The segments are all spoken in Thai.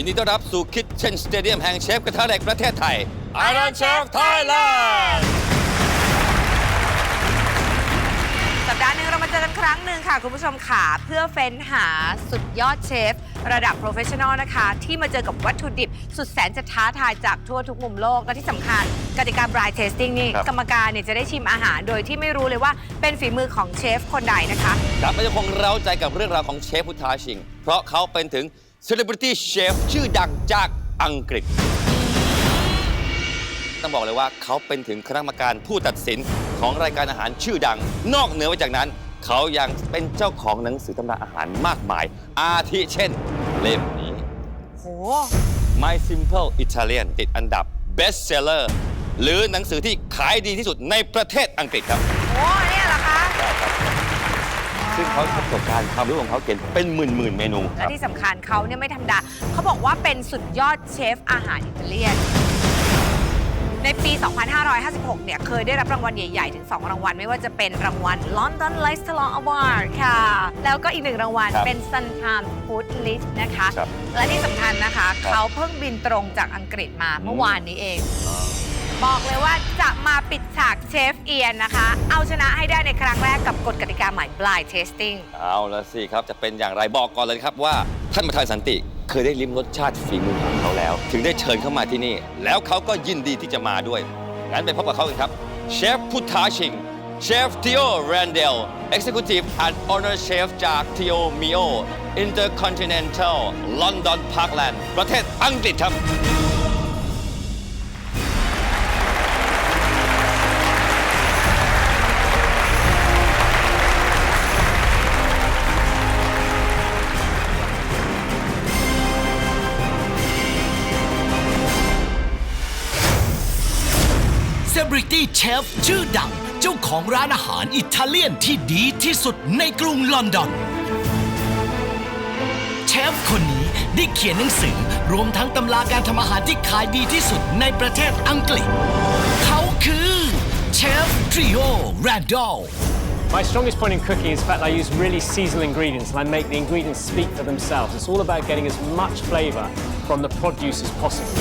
นดีต้อนรับสู่ Kitchen Stadium แห่งเชฟกระทะเหล็กประเทศไทย Iron Chef Thailand สัปดาห์หนึ่งเรามาเจอกันครั้งหนึ่งค่ะคุณผู้ชมค่ะเพื่อเฟ้นหาสุดยอดเชฟระดับโปรเฟชชั่นอลนะคะที่มาเจอกับวัตถุดิบสุดแสนจะท้าทายจากทั่วทุกมุมโลกและที่สำคัญกติกา Blind Tasting นี่กรรมการเนี่ยจะได้ชิมอาหารโดยที่ไม่รู้เลยว่าเป็นฝีมือของเชฟคนใดนะคะครับเราจะคงเร้าใจกับเรื่องราวของเชฟพุทธาชิงเพราะเขาเป็นถึง Celebrity Chef ชื่อดังจากอังกฤษต้องบอกเลยว่าเขาเป็นถึงคณะกรรมการผู้ตัดสินของรายการอาหารชื่อดังนอกเหนือไปจากนั้นเขายังเป็นเจ้าของหนังสือตำราอาหารมากมายอาทิเช่นเล่มนี้โห My Simple Italian ติดอันดับ Best Seller หรือหนังสือที่ขายดีที่สุดในประเทศอังกฤษครับโอ้เนี่ยเหรอคะซึ่งเขาประสบการณ์ความรู้ของเขาเก่งเป็นหมื่นเมนูและที่สำคัญเขาเนี่ยไม่ธรรมดาเขาบอกว่าเป็นสุดยอดเชฟอาหารอิตาเลียนในปี 2556 เนี่ยเคยได้รับรางวัลใหญ่ๆ ถึง 2 รางวัลไม่ว่าจะเป็นรางวัล London Restaurant Award ค่ะแล้วก็อีก1รางวัลเป็น Sun Times Food List นะคะและที่สำคัญนะคะเขาเพิ่งบินตรงจากอังกฤษมาเมื่อวานนี้เองบอกเลยว่าจะมาปิดฉากเชฟเอียนนะคะเอาชนะให้ได้ในครั้งแรกกับกฎกติกาใหม่ Blind Tasting เอาละสิครับจะเป็นอย่างไรบอกก่อนเลยครับว่าท่านประธานสันติเคยได้ลิ้มรสชาติฝีมือของเขาแล้วถึงได้เชิญเข้ามาที่นี่แล้วเขาก็ยินดีที่จะมาด้วยงั้นไปพบกับเขากันครับเชฟพุทธาชิงเชฟทีโอแรนเดล Executive and Honor Chef จาก Tio Mio Intercontinental London Parkland ประเทศอังกฤษครับCelebrity Chef ชื่อดังเจ้าของร้านอาหารอิตาเลียนที่ดีที่สุดในกรุงลอนดอนเชฟคนนี้ได้เขียนหนังสือรวมทั้งตำราการทำอาหารที่ขายดีที่สุดในประเทศอังกฤษเขาคือเชฟทริโอแรนดอลMy strongest point in cooking is the fact that I use really seasonal ingredients and I make the ingredients speak for themselves. It's all about getting as much flavour from the produce as possible.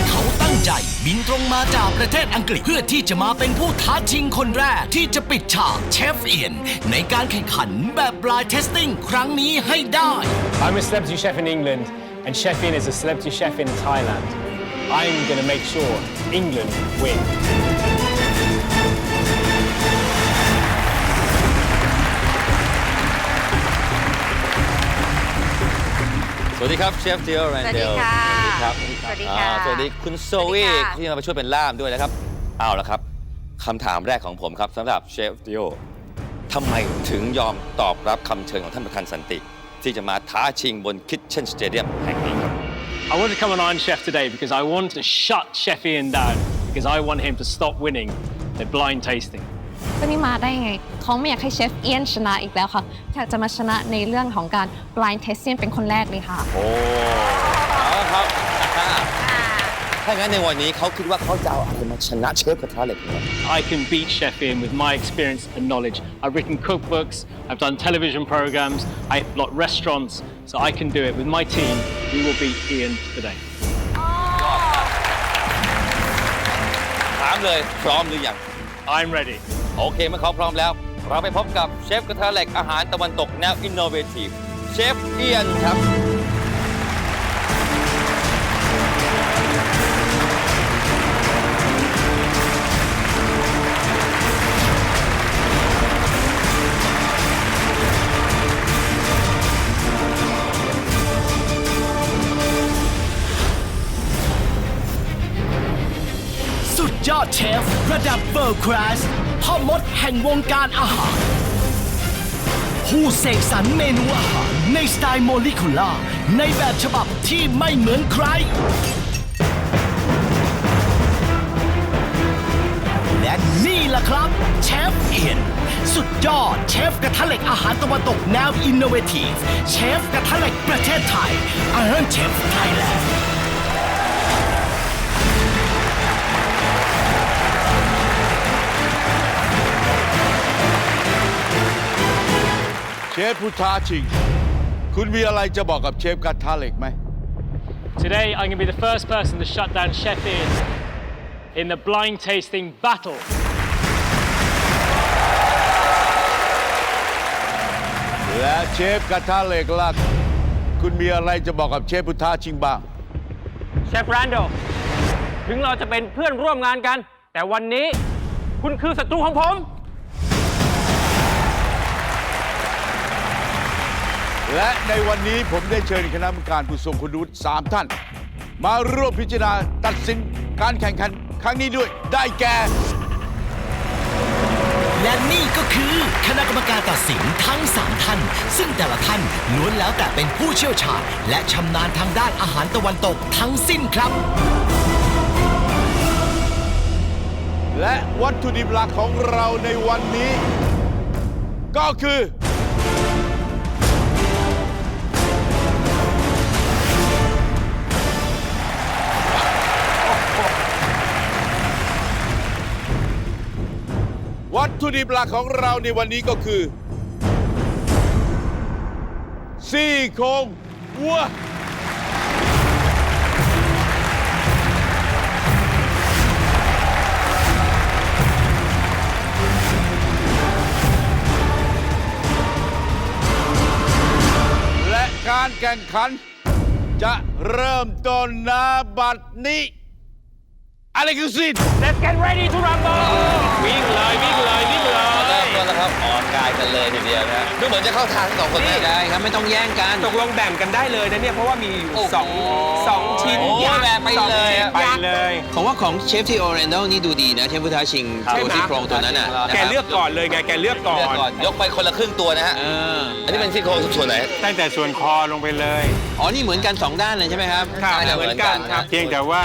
เขาตั้งใจบินตรงมาจากประเทศอังกฤษเพื่อที่จะมาเป็นผู้ท้าชิงคนแรกที่จะปิดฉากเชฟเอียนในการแข่งขันแบบ Blind Tasting ครั้งนี้ให้ได้ I'm a celebrity chef in England and Chef Ian is a celebrity chef in Thailand. I'm going to make sure England win. สวัสดีครับเชฟทีโอแรนเดลสวัสดีค่ะ สวัสดีครับสวัสดีคุณโซวี่ที่มาช่วยเป็นล่ามด้วยนะครับเอาละครับคำถามแรกของผมครับสำหรับเชฟทีโอทำไมถึงยอมตอบรับคำเชิญของท่านประธานสันติที่จะมาท้าชิงบน Kitchen Stadium แห่งนี้ครับ I want to come on Iron Chef today because I want to shut Chef Ian down because I want him to stop winning the blind tasting. ก็นี่มาได้ไงเขาไม่อยากให้เชฟเอียนชนะอีกแล้วค่ะอยากจะมาชนะในเรื่องของการ blind tasting เป็นคนแรกเลยค่ะโอ้เอาครับถ้างั้นในวันนี้เขาคิดว่าเขาจะเอาอะไรมาชนะเชฟกระทะเหล็กเนี่ย I can beat Chef Ian with my experience and knowledge. I've written cookbooks, I've done television programs, I've got restaurants, so I can do it. With my team, we will beat Ian today. ถามเลยพร้อมหรือยัง I'm ready. โอเคเมื่อเขาพร้อมแล้วเราไปพบกับเชฟกระทะเหล็กอาหารตะวันตกแนวอินโนเวทีฟเชฟเอียนครับสุดยอดเชฟระดับ World Class พ่อมดแห่งวงการอาหารผู้เสกสรรเมนูอาหารในสไตล์โมเลกุล่าในแบบฉบับที่ไม่เหมือนใครและนี่ล่ะครับเชฟเอียนสุดยอดเชฟกระทะเหล็กอาหารตะวันตกแนวอินโนเวทีฟเชฟกระทะเหล็กประเทศไทย Iron Chef Thailandเชฟพุทธาชิงคุณมีอะไรจะบอกกับเชฟกระทะเหล็กไหม Today, I'm going to be the first person to shut down Chef Ian in the blind tasting battle. และเชฟกระทะเหล็กล่ะคุณมีอะไรจะบอกกับเชฟพุทธาชิงบ้าง เชฟแรนโดลถึงเราจะเป็นเพื่อนร่วมงานกัน แต่วันนี้คุณคือศัตรูของผม และในวันนี้ผมได้เชิญคณะกรรมการผู้ทรงคุณวุฒิ3 ท่าน มาร่วมพิจารณาตัดสินการแข่งขันครั้งนี้ด้วยได้แก่ และนี่ก็คือคณะกรรมการตัดสินทั้ง 3 ท่าน ซึ่งแต่ละท่านล้วนแล้วแต่เป็นผู้เชี่ยวชาญและชำนาญทางด้านอาหารตะวันตกทั้งสิ้นครับ และวัตถุดิบหลักของเราในวันนี้ ก็คือ วัตถุดิบหลักของเราในวันนี้ก็คือซี่โครงวัวและการแข่งขันจะเริ่มต้นณบัดนี้ อะไรคือสิ Let's get ready to rumble วิ่งเลยวิ่งเลยวิ่งเลย เริ่มต้นแล้วครับออกกายกันเลยทีเดียวนะดูเหมือนจะเข้าทางทั้ง 2 คนได้ครับไม่ต้องแย่งกัน ตกลงแบ่งกันได้เลยนะเนี่ย เพราะว่ามีอยู่สองชิ้น โอ้ยแบ่งไปเลย ไปเลย ผมว่าของเชฟที่โอเรนโดนี่ดูดีนะเชฟพุทธาชิง ใช่ ตัว ไหม ที่โครงตัวนั้นอ่ะ แกเลือกก่อนเลยไงแกเลือกก่อ เลือก น ก่อนยกไปคนละครึ่งตัวนะฮะ อันนี้เป็นซี่โครงส่วนไหน ตั้งแต่ส่วนคอลงไปเลย อ๋อ นี่เหมือนกัน 2 ด้านเลยใช่ไหมครับ ครับ น่าจะ เหมือนกันครับ เพียงแต่ว่า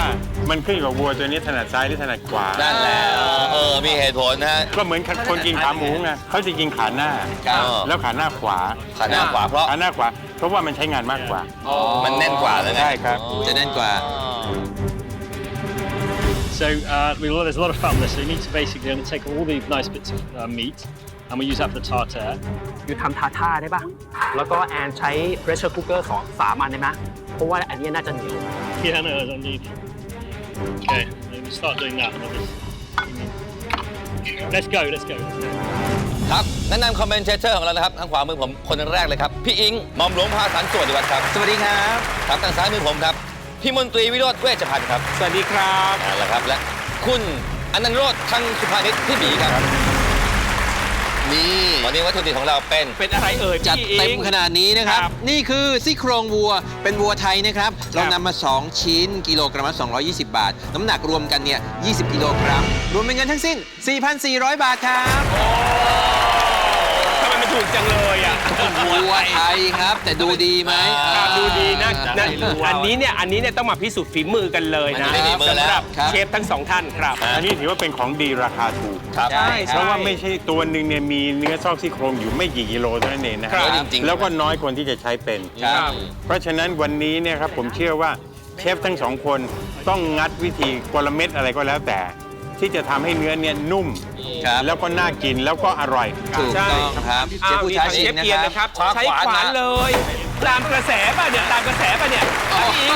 มันขึ้นกับวัวตัวนี้ถนัดซ้ายหรือถนัดขวา นั่นแหละมีเหตุผลนะฮะ ก็เหมือนคนกินขาหมูไงเขาจะกินขาหน้า ครับ แล้วขาหน้าขวา ขาหน้าขวาเพราะ ขาหน้าขวา เพราะว่ามันใช้งานมากกว่า มันแน่นกว่าเลยนะ ใช่ครับ จะแน่นกว่า So there's a lot of fat on this, so you need to basically take all the nice bits of meat, and we use that for the tartare. อยู่ทำทาท่าได้ป่ะ แล้วก็แอนใช้ pressure cooker 3 อันได้ไหมเพราะว่าอันนี้น่าจะเหนียว Yeah, no, I don't need it. Okay, we start doing that. And then let's go, let's go. ครับแนะนำคอมเมนเทอร์ของเรานะครับทางขวามือผมคนแรกเลยครับ พี่อิงหม่อมหลวงพาสันสวัสดีครับ สวัสดีครับ ครับทางซ้ายมือผมครับ พี่มนตรีวิโรจน์เวชพันธ์ครับ สวัสดีครับ นั่นแหละครับ และคุณอนันต์โรจน์ทังสุภานิชพี่หมีครับ นี่ วันนี้วัตถุดิบของเราเป็น เป็นอะไรเอ่ย จัด พี่ เต็ อิ ม ง ขนาดนี้นะครับ ครับ นี่คือซี่โครงวัว เป็นวัวไทยนะครับ เรานำมา 2 ชิ้น กิโลกรัมละ220 บาท น้ำหนักรวมกันเนี่ย 20 กิโลกรัม รวมเป็นเงินทั้งสิ้น 4,400 บาทครับ ทำไมมันถูกจังเลยอ่ะ วัวไทยครับ แต่ดูดีไหม ครับดูดีนะ ได้ อันนี้เนี่ยต้องมาพิสูจน์ฝีมือกันเลยนะ มันไม่มีมือแล้ว สำหรับ ครับ เชฟทั้ง 2 ท่านครับ อันนี้ถือว่าเป็นของดีราคาถูก ครับ ใช่ เพราะว่าไม่ใช่ตัวหนึ่งเนี่ยมีเนื้อซอกซี่โครงอยู่ไม่กี่กิโลเท่านั้นเองนะค ครั รับ บ จริงๆ แล้วก็น้อยคนที่จะใช้เป็น ครับ เพราะฉะนั้นวันนี้เนี่ยครับผมเชื่อว่าเชฟทั้ง 2 คนต้องงัดวิธีกลเม็ดอะไรก็แล้วแต่ ที่จะทำให้เนื้อเนี่ยนุ่ม ครับ แล้วก็น่ากินแล้วก็อร่อย ถูกต้องครับ เชฟพุทธาชิง เชฟ นะ เกีย ค ร์ รับ นะครับ ขวา ใช้ ขวา ขวาน นะ เลย ตามกระแสป่ะเนี่ยตามกระแสป่ะเนี่ย อ๋อ พี่อิง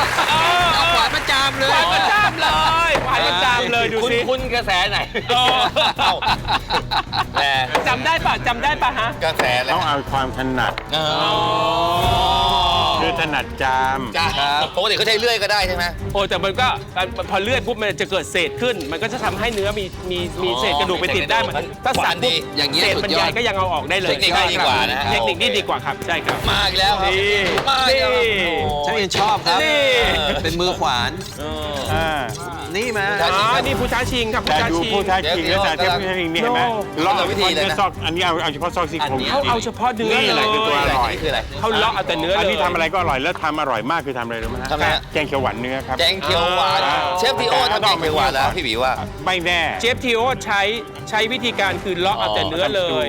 เอาขวานมาจามเลย ขวานประจามเลยขวานประจามเลยดูสิ คุณกระแสไหน เออ เอ้าแหม จำได้ป่ะฮะ กระแสเลย ต้องเอาความถนัด คือถนัดจาม จ้าปกติเขาใช้เลื่อยก็ได้ใช่ไหม โอ้แต่มันก็พอเลื่อยปุ๊บมันจะเกิดเศษขึ้น มันก็จะทำให้เนื้อมีเศษกระดูกไปติดได้มันถ้าสั่นปุ๊บ อย่างเงี้ย เศษ สุ มัน ดย ให อ ญ่ ด ก็ยังเอาออกได้เลย เทคนิคได้ดีกว่านะฮะ เทคนิคนี่ดีกว่าครับใช่ครับ มาอีกแล้วครับ นี่ มาอีกแล้วครับ นี่ โอ้ ฉันเองชอบครับ นี่ เป็นมือขวาน อ่า นี่มา ใช่ นี่ผู้ท้าชิงครับผู้ แต่ ท้า ดู ชิง ผู้ท้าชิงและแต่เทพผู้ท้าชิงนี่เห็นไหม โน่ เลาะ วิธีเลยนะ ซอกอันนี้เอาเฉพาะซอกซี่โครง เขาเอาเฉพาะเนื้อ นี่แหละคือตัวอร่อย นี่คืออะไร เขาเลาะเอาแต่เนื้อเลย อันนี้ทำอะไรก็อร่อยแล้วทำอร่อยมากคือทำอะไรรู้ไหมฮะ ทำไมฮะ แกงเขียวหวานเนื้อครับ แกงเขียวหวาน อ่า เชฟพี่โอทำแกงเขียวหวานแล้วพี่หมีว่า ไม่แน่ เชฟทีโอใช้วิธีการคือเลาะเอาแต่เนื้อเลย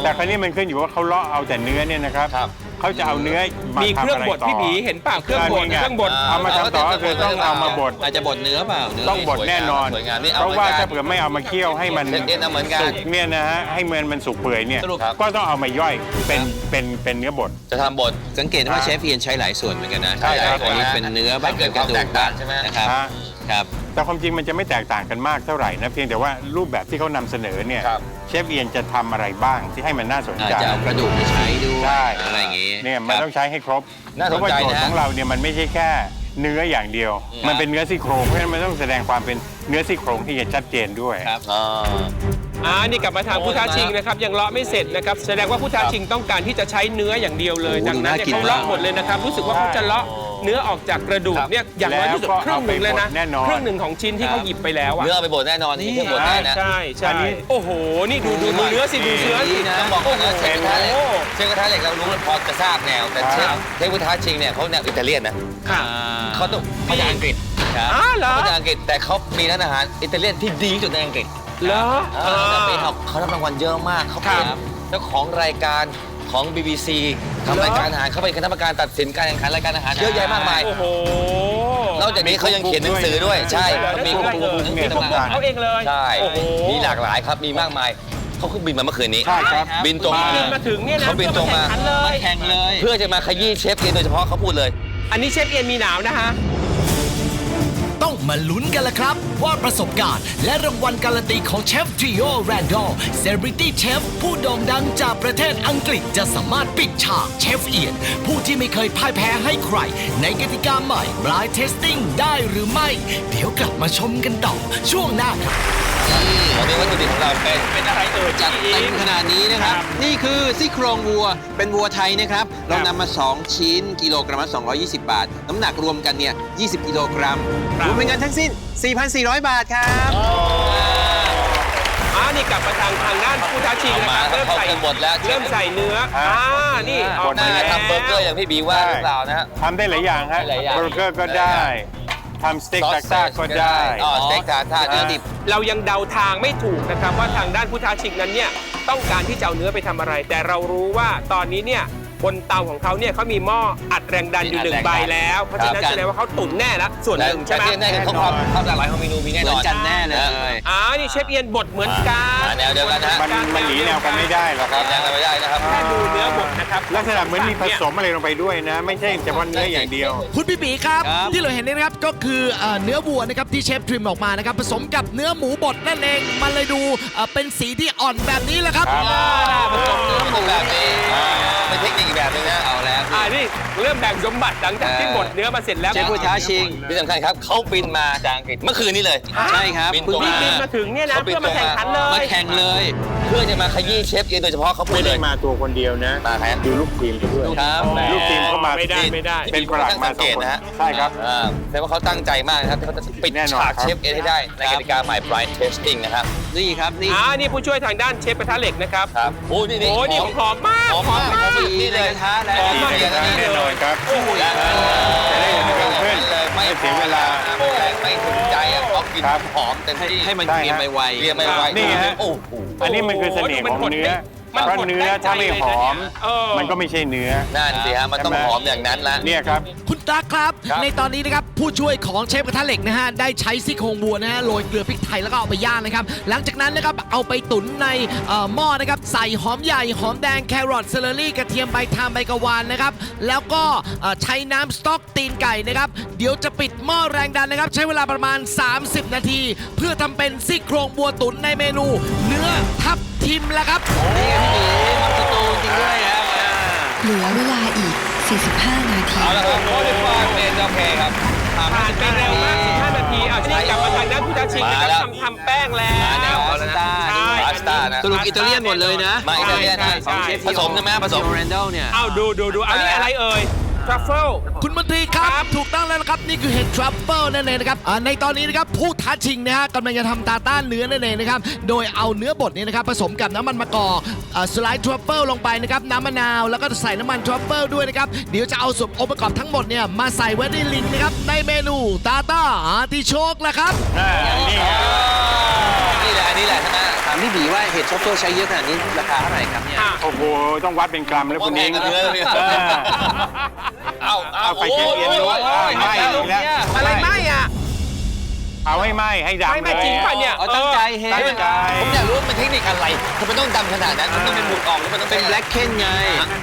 แต่คราวนี้มันขึ้นอยู่ว่าเขาเลาะเอาแต่เนื้อเนี่ยนะครับ ครับ เขาจะเอาเนื้อมา มีเครื่องบด ทำะไต่ พี่ผีเห็นเปล่าเครื่องบด นี่ไ เครื่องบด เอามาทำต่อก็คือต้องเอามาบด อาจจะบดเนื้อเปล่าเนื้อ ต้องบดแน่นอน สวยงามนี่เอา เพราะว่า เหมือนกัน ถ้าเผื่อไม่เอามาเคี่ยวให้มัน เชฟเอียนเอาเหมือนกัน สุกเนี่ยนะฮะให้มันสุกเปื่อยเนี่ย สรุปครับ ก็ต้องเอามาย่อยเป็นเนื้อบด จะทำบท สังเกตว่าเชฟเอียนใช้หลายส่วนเหมือนกันนะ ใช่ครับ อันนี้เป็นเนื้อบ้าง ให้เกิด กระดู ความแต ก กต่า บ้าง ง ใช่ไหม นะครับ ฮะ ครับ แต่ความจริงมันจะไม่แตกต่างกันมากเท่าไหร่นะเพียงแต่ว่ารูปแบบที่เขานำเสนอเนี่ย ครับ เชฟเอียนจะทำอะไรบ้างที่ให้มันน่าสน อาจ ใจ จะเอากระดูกไปใช้ด้วย ใช่ อะไรอย่างงี้ เนี่ยมันต้องใช้ให้ครบ น่า เพ สน ราะว่า ใจ โจทย์ นะ ของเราเนี่ยมันไม่ใช่แค่เนื้ออย่างเดียว มันเป็นเนื้อซี่โครงเพราะฉะนั้นมันต้องแสดงความเป็นเนื้อซี่โครงที่จะชัดเจนด้วย ครับ นี่กลับมาทางผู้ท้าชิงนะครับยังเลาะไม่เสร็จนะครับแสดงว่าผู้ท้าชิงต้องการที่จะใช้เนื้ออย่างเดียวเลย โอ้โห ดังนั้นเนี่ย น่ากิน เขาเลาะ มาก หมดเลยนะครับรู้สึกว่าเขาจะเลาะเนื้อออกจากกระดูกเนี่ยอย่างน้อยที่สุด แล้วก็ ครึ่งหนึ่งเลยนะ เอาไปบดแน่นอน ครึ่งหนึ่งของชิ้นที่เขาหยิบไปแล้วอะ เนื้อเอาไปบดแน่นอนนี่เครื่องบดแน่นะ ใช่ อั ใช่ นนี้ โอ้โหนี่ดูเนื้อสิดูเนื้อสิ ต้องบอกก่อนนะเชฟกระทะเหล็ก โอ้โห เชฟกระทะเหล็กเรารู้พอจะทราบแนวแต่เชฟพุทธาชิงเนี่ยเขาแนวอิตาเลียนนะ ค่ะ เขาจากอังกฤษ เหรอ เขาจากอังกฤษแต่เขามีร้านอาหารอิตาเลียนที่ดีที่สุดในอังกฤษ เหรอ แต่ปีเขารับรางวัลเยอะมากเขาเป็นเจ้าของรายการของ BBC ทำรายการอาหารเขาเป็นคณะกรรมการตัดสินการแข่งขันรายการอาหารเยอะแยะมากมาย โอ้โห นอกจากนี้เขายังเขียนหนังสือด้วยใช่เขามี ได้ หนัง เลย สือ พวก ต่าง เขาเองเลย ๆใช่ โอ้โห มีหลากหลายครับมีมากมายเขาเพิ่งบินมาเมื่อคืนนี้ ใช่ครับ บินตรงมา บินมาถึงเนี่ยนะ เขาบินตรงมา เพื่อแข่งขันเลย แข่งเลย เพื่อจะมาขยี้เชฟเอียนโดยเฉพาะเขาพูดเลย อันนี้เชฟเอียนมีหนาวนะฮะ ต้องมาลุ้นกันละครับ ว่าประสบการณ์และรางวัลการันตีของเชฟทริโอแรนดอลเซเลบริตี้เชฟผู้โด่งดังจากประเทศอังกฤษจะสามารถปิดฉากเชฟเอียน ผู้ที่ไม่เคยพ่ายแพ้ให้ใคร ในกติกาใหม่ Blind Tasting ได้หรือไม่ เดี๋ยวกลับมาชมกันต่อช่วงหน้าครับ วันนี้วัตถุดิบของเราเป็นอะไรเอ่ย จัดเต็มขนาดนี้นะครับ นี่คือซี่โครงวัวเป็นวัวไทยนะครับ เรานำมา 2 ชิ้นกิโลกรัมละ220 บาท น้ำหนักรวมกันเนี่ย20 กิโลกรัม ครับ รวมเป็นเงินทั้งสิ้น 4,400 บาทครับ นี่กลับมาทางด้านผู้ท้าชิงนะครับ เอามา เริ่มใส่ เข้ากันหมดแล้ว เริ่มใส่เนื้อนี่ออกมา น่า แล้ จะ ว ทำเบอร์เกอร์อย่างพี่บีว่าหรือเปล่านะฮะ ทำได้หลายอย่างฮะ หลายอย่าง เบอร์เกอร์ก็ได้ทำสเต็กตาซ่าก็ได้ อ๋อสเต็กทาท่าเนื้อดิบ เรายังเดาทางไม่ถูกนะครับว่าทางด้านผู้ท้าชิงนั้นเนี่ยต้องการที่จะเอาเนื้อไปทำอะไร แต่เรารู้ว่าตอนนี้เนี่ยบนเตาของเขาเนี่ยเขามีหม้ออัดแรงดันอยู่หนึ่งใบแล้ว เพราะฉะนั้น ครับ แสดงว่าเขาตุ๋นแน่แล้วส่วนหนึ่งใช่ไหม แต่ที่แน่คือเขาความหลากหลายของเมนูมีแน่ เห น มื อ อน นกันแน่เลย นี่เชฟเอียนบดเหมือนกัน แนวเดียวกันนะฮะ มันหนีแนวกันไม่ได้หรอกครับ แนวกันไม่ได้นะครับ แค่ดูเนื้อบดนะครับ ลักษณะเหมือนมีผสมอะไรลงไปด้วยนะ ไม่ใช่เฉพาะเนื้ออย่างเดียว คุณพี่ปีครับ ครับ ที่เราเห็นเนี่ยนะครับก็คือเนื้อวัวนะครับที่เชฟทริมออกมานะครับผสมกับเนื้อหมูบดนั่นเองมันเลยดูเป็นสีที่อ่อนแบบนี้แหละครับ ผสมเนื้อหมูแบบนี้เป็นเทคนิคอีกแบบนึงนะ เอาแล้ว นี่เริ่มแบ่งสมบัติหลังจากที่บดเนื้อมาเสร็จแล้ว เชฟผู้ท้าชิง ที่สำคัญครับเขาบินมาจากอังกฤษเมื่อคืนนี้เลย ใช่ครับ บิน คุณ ตรง พี่ บินมาถึงเนี่ยนะ เขาบิน เพื่อมาแข่งขันเล มาย แข่งเลย เพื่อจะมาขยี้เชฟเอียนโดยเฉพาะเขาพู ไม่ ดเล ได้ ย มาตัวคนเดียวนะ มาใครฮะ ดูลูกทีมไปด้วย ครับ ลูกทีมเข้ามา ไม่ได้ไม่ได้ เป็นประหลัดมาสองคนใช่ครับ แต่ว่าเขาตั้งใจมากนะครับที่เขาจะปิด แน่นอน ฉาก ครับ เชฟเอียนให้ได้ในกติกาใหม่ Blind Tasting นะครับ นี่ครับนี่ นี่ผู้ช่วยทางด้านเชฟกระทะเหล็กนะครับ ครับโอ้นี่ โอ้นี่หอมมาก หอมมาก นี่เลยกระทะแล้ว หอมมาก แน่นอนครับ โอ้โห จะได้เห็นกันเพื่อนไม่เสียเวลา ไม่ถึงใจอ่ะเขากิน ครับ หอมเต็มที่ ให้มัน ใช่ เกรียม ฮะ ไปไว เรียมไม่ไหว นี่ฮะ โอ้โห อันนี้มันคือเสน่ห์ของเนื้อ มัน เพราะ หด เนื้อถ้าไม่หอม เออ มันก็ไม่ใช่เนื้อ นั่นสิฮะมันต้อง ใช่ไหม หอมอย่างนั้นละ เนี่ยครับ คุณตั๊กครับ ครับ ในตอนนี้นะครับผู้ช่วยของเชฟกระทะเหล็กนะฮะได้ใช้ซี่โครงวัวนะฮะโรยเกลือพริกไทยแล้วก็เอาไปย่างนะครับหลังจากนั้นนะครับเอาไปตุ๋นในหม้อนะครับใส่หอมใหญ่หอมแดงแครอทเซเลอรี่กระเทียมใบทามใบกะวานนะครับแล้วก็ใช้น้ำสต๊อกตีนไก่นะครับเดี๋ยวจะปิดหม้อแรงดันนะครับใช้เวลาประมาณ 30 นาที เพื่อทำเป็นซี่โครงวัวตุ๋นในเมนู เนื้อทับทิมแล้วครับ นี่ไงพี่หมีทำสตูจริงด้วยครับ เหลือเวลาอีก 45 นาที เอาละครับโค้ดฟาเป็นโอเคครับ ผ่านไปเร็วมาก15 นาทีนี่กลับมาทางด้านผู้ท้าชิงนะ มา ค แล้ รั ว บทำแป้งแล้ว มาแล้วเอาแล้วนะ ใช่ พาสต้านะ สรุปอิตาเลียนหมดเลยนะ มาอิตาเลียนนะ ใช่ ผสมใช่ไหมผสม แรนดอลเนี่ย เอาดูเอานี่อะไรเอ่ยทรัฟเฟิล คุณมนตรีครับ ถูกต้องแล้วนะครับ นี่คือเห็ดทรัฟเฟิลนั่นเองนะครับในตอนนี้นะครับผู้ท้าชิงนะฮะกำลังจะทำตาต้านเนื้อนั่นเองนะครับโดยเอาเนื้อบดเนี่ยนะครับผสมกับน้ำมันมะกอกสไลด์ทรัฟเฟิลลงไปนะครับน้ำมะนาวแล้วก็ใส่น้ำมันทรัฟเฟิลด้วยนะครับเดี๋ยวจะเอาส่วนองค์ประกอบทั้งหมดเนี่ยมาใส่ไว้ในลิงนะครับในเมนูตาต้าอาร์ติโชกแหละครับ นี่ครับ นี่แหละอันนี้แหละใช่ไหม ามพี่บีว่าเห็ดทรัฟเฟิลใช้เยอะขนาดนี้ราคาเท่าไหร่ครับเนี่ย โอ้โห ต้องวัดเป็นกรัมแล้วคุณเอง ว่าแพงกว่าเนื้อเลย เอาไปเช็คเอียนดูไหม้อีกแล้ว อะไรไม่อ่ะ เอาให้ไหม้ให้ดำ ไม่จริงป่ะเนี่ย อ๋อตั้งใจเห็ด ตั้งใจ ผมอยากรู้ว่ามันเทคนิคอะไรทำไมต้องดำขนาดนั้นมันต้องเป็นบุกออกหรือมันต้อง เป็นแบล็คเคนไง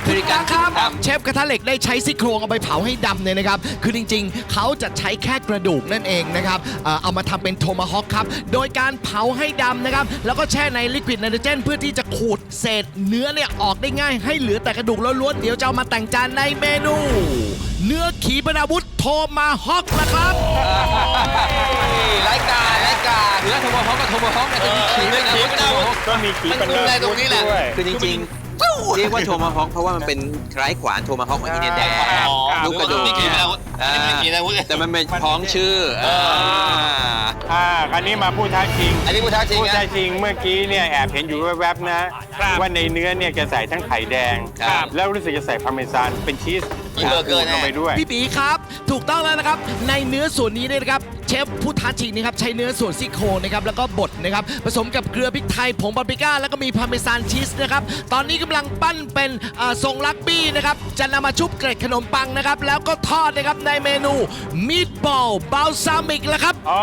บริการ ครับ ทำ เชฟกระทะเหล็กได้ใช้ซี่โครงเอาไปเผาให้ดำเนี่ยนะครับ คือจริงๆ เขาจะใช้แค่กระดูกนั่นเองนะครับ เอามาทำเป็นโทมาฮอคครับ โดยการเผาให้ดำนะครับ แล้วก็แช่ในลิควิดไนโตรเจนเพื่อที่จะขูดเศษเนื้อเนี่ยออกได้ง่ายให้เหลือแต่กระดูกล้วนๆ เดี๋ยวจะเอามาแต่งจานในเมนู เนื้อขีปนาวุธโทมาฮอคนะครับ รายการ เนื้อโทมาฮอคกับโทมาฮอคเนี่ยจะมีขีด้วยนะ ขีปนาวุธ ก็มีขี มัน ปนา ดูแลต วุ รง ธ นี้แหละ ด้วย คือจริงๆ เรียกว่าโทมาฮอคเพราะว่ามันเป็นคล้ายขวานโทมาฮอคอินเดียแดงลูกกระดูก นี่ขีปนาวุธอันนี้เป็นขีปนาวุธ แต่มันเป็นพ้องชื่อ คราวนี้มาพูดท้าชิง อันนี้ผู้ท้าชิง พูด นะ ท้าชิงเมื่อกี้เนี่ยแอบเห็นอยู่แวบๆนะ ว่าในเนื้อเนี่ยจะใส่ทั้งไข่แดง ครับ แล้วรู้สึกจะใส่พาร์เมซานเป็นชีส มีเบอร์เกอร์แน่ ลงไปด้วย พี่ปีครับ ถูกต้องแล้วนะครับ ในเนื้อส่วนนี้เนี่ยนะครับเชฟผู้ท้าชิงนะครับใช้เนื้อส่วนซี่โครงนะครับแล้วก็บดนะครับผสมกับเกลือพริกไทยผงปาปริก้าแล้วก็มีพาร์เมซานชีสนะครับตอนนี้กำลังปั้นเป็นทรงลักบี้นะครับจะนำมาชุบเกล็ดขนมปังนะครับแล้วก็ทอดนะครับในเมนูมีดบอลบาลซามิกแล้วครับ อ๋อ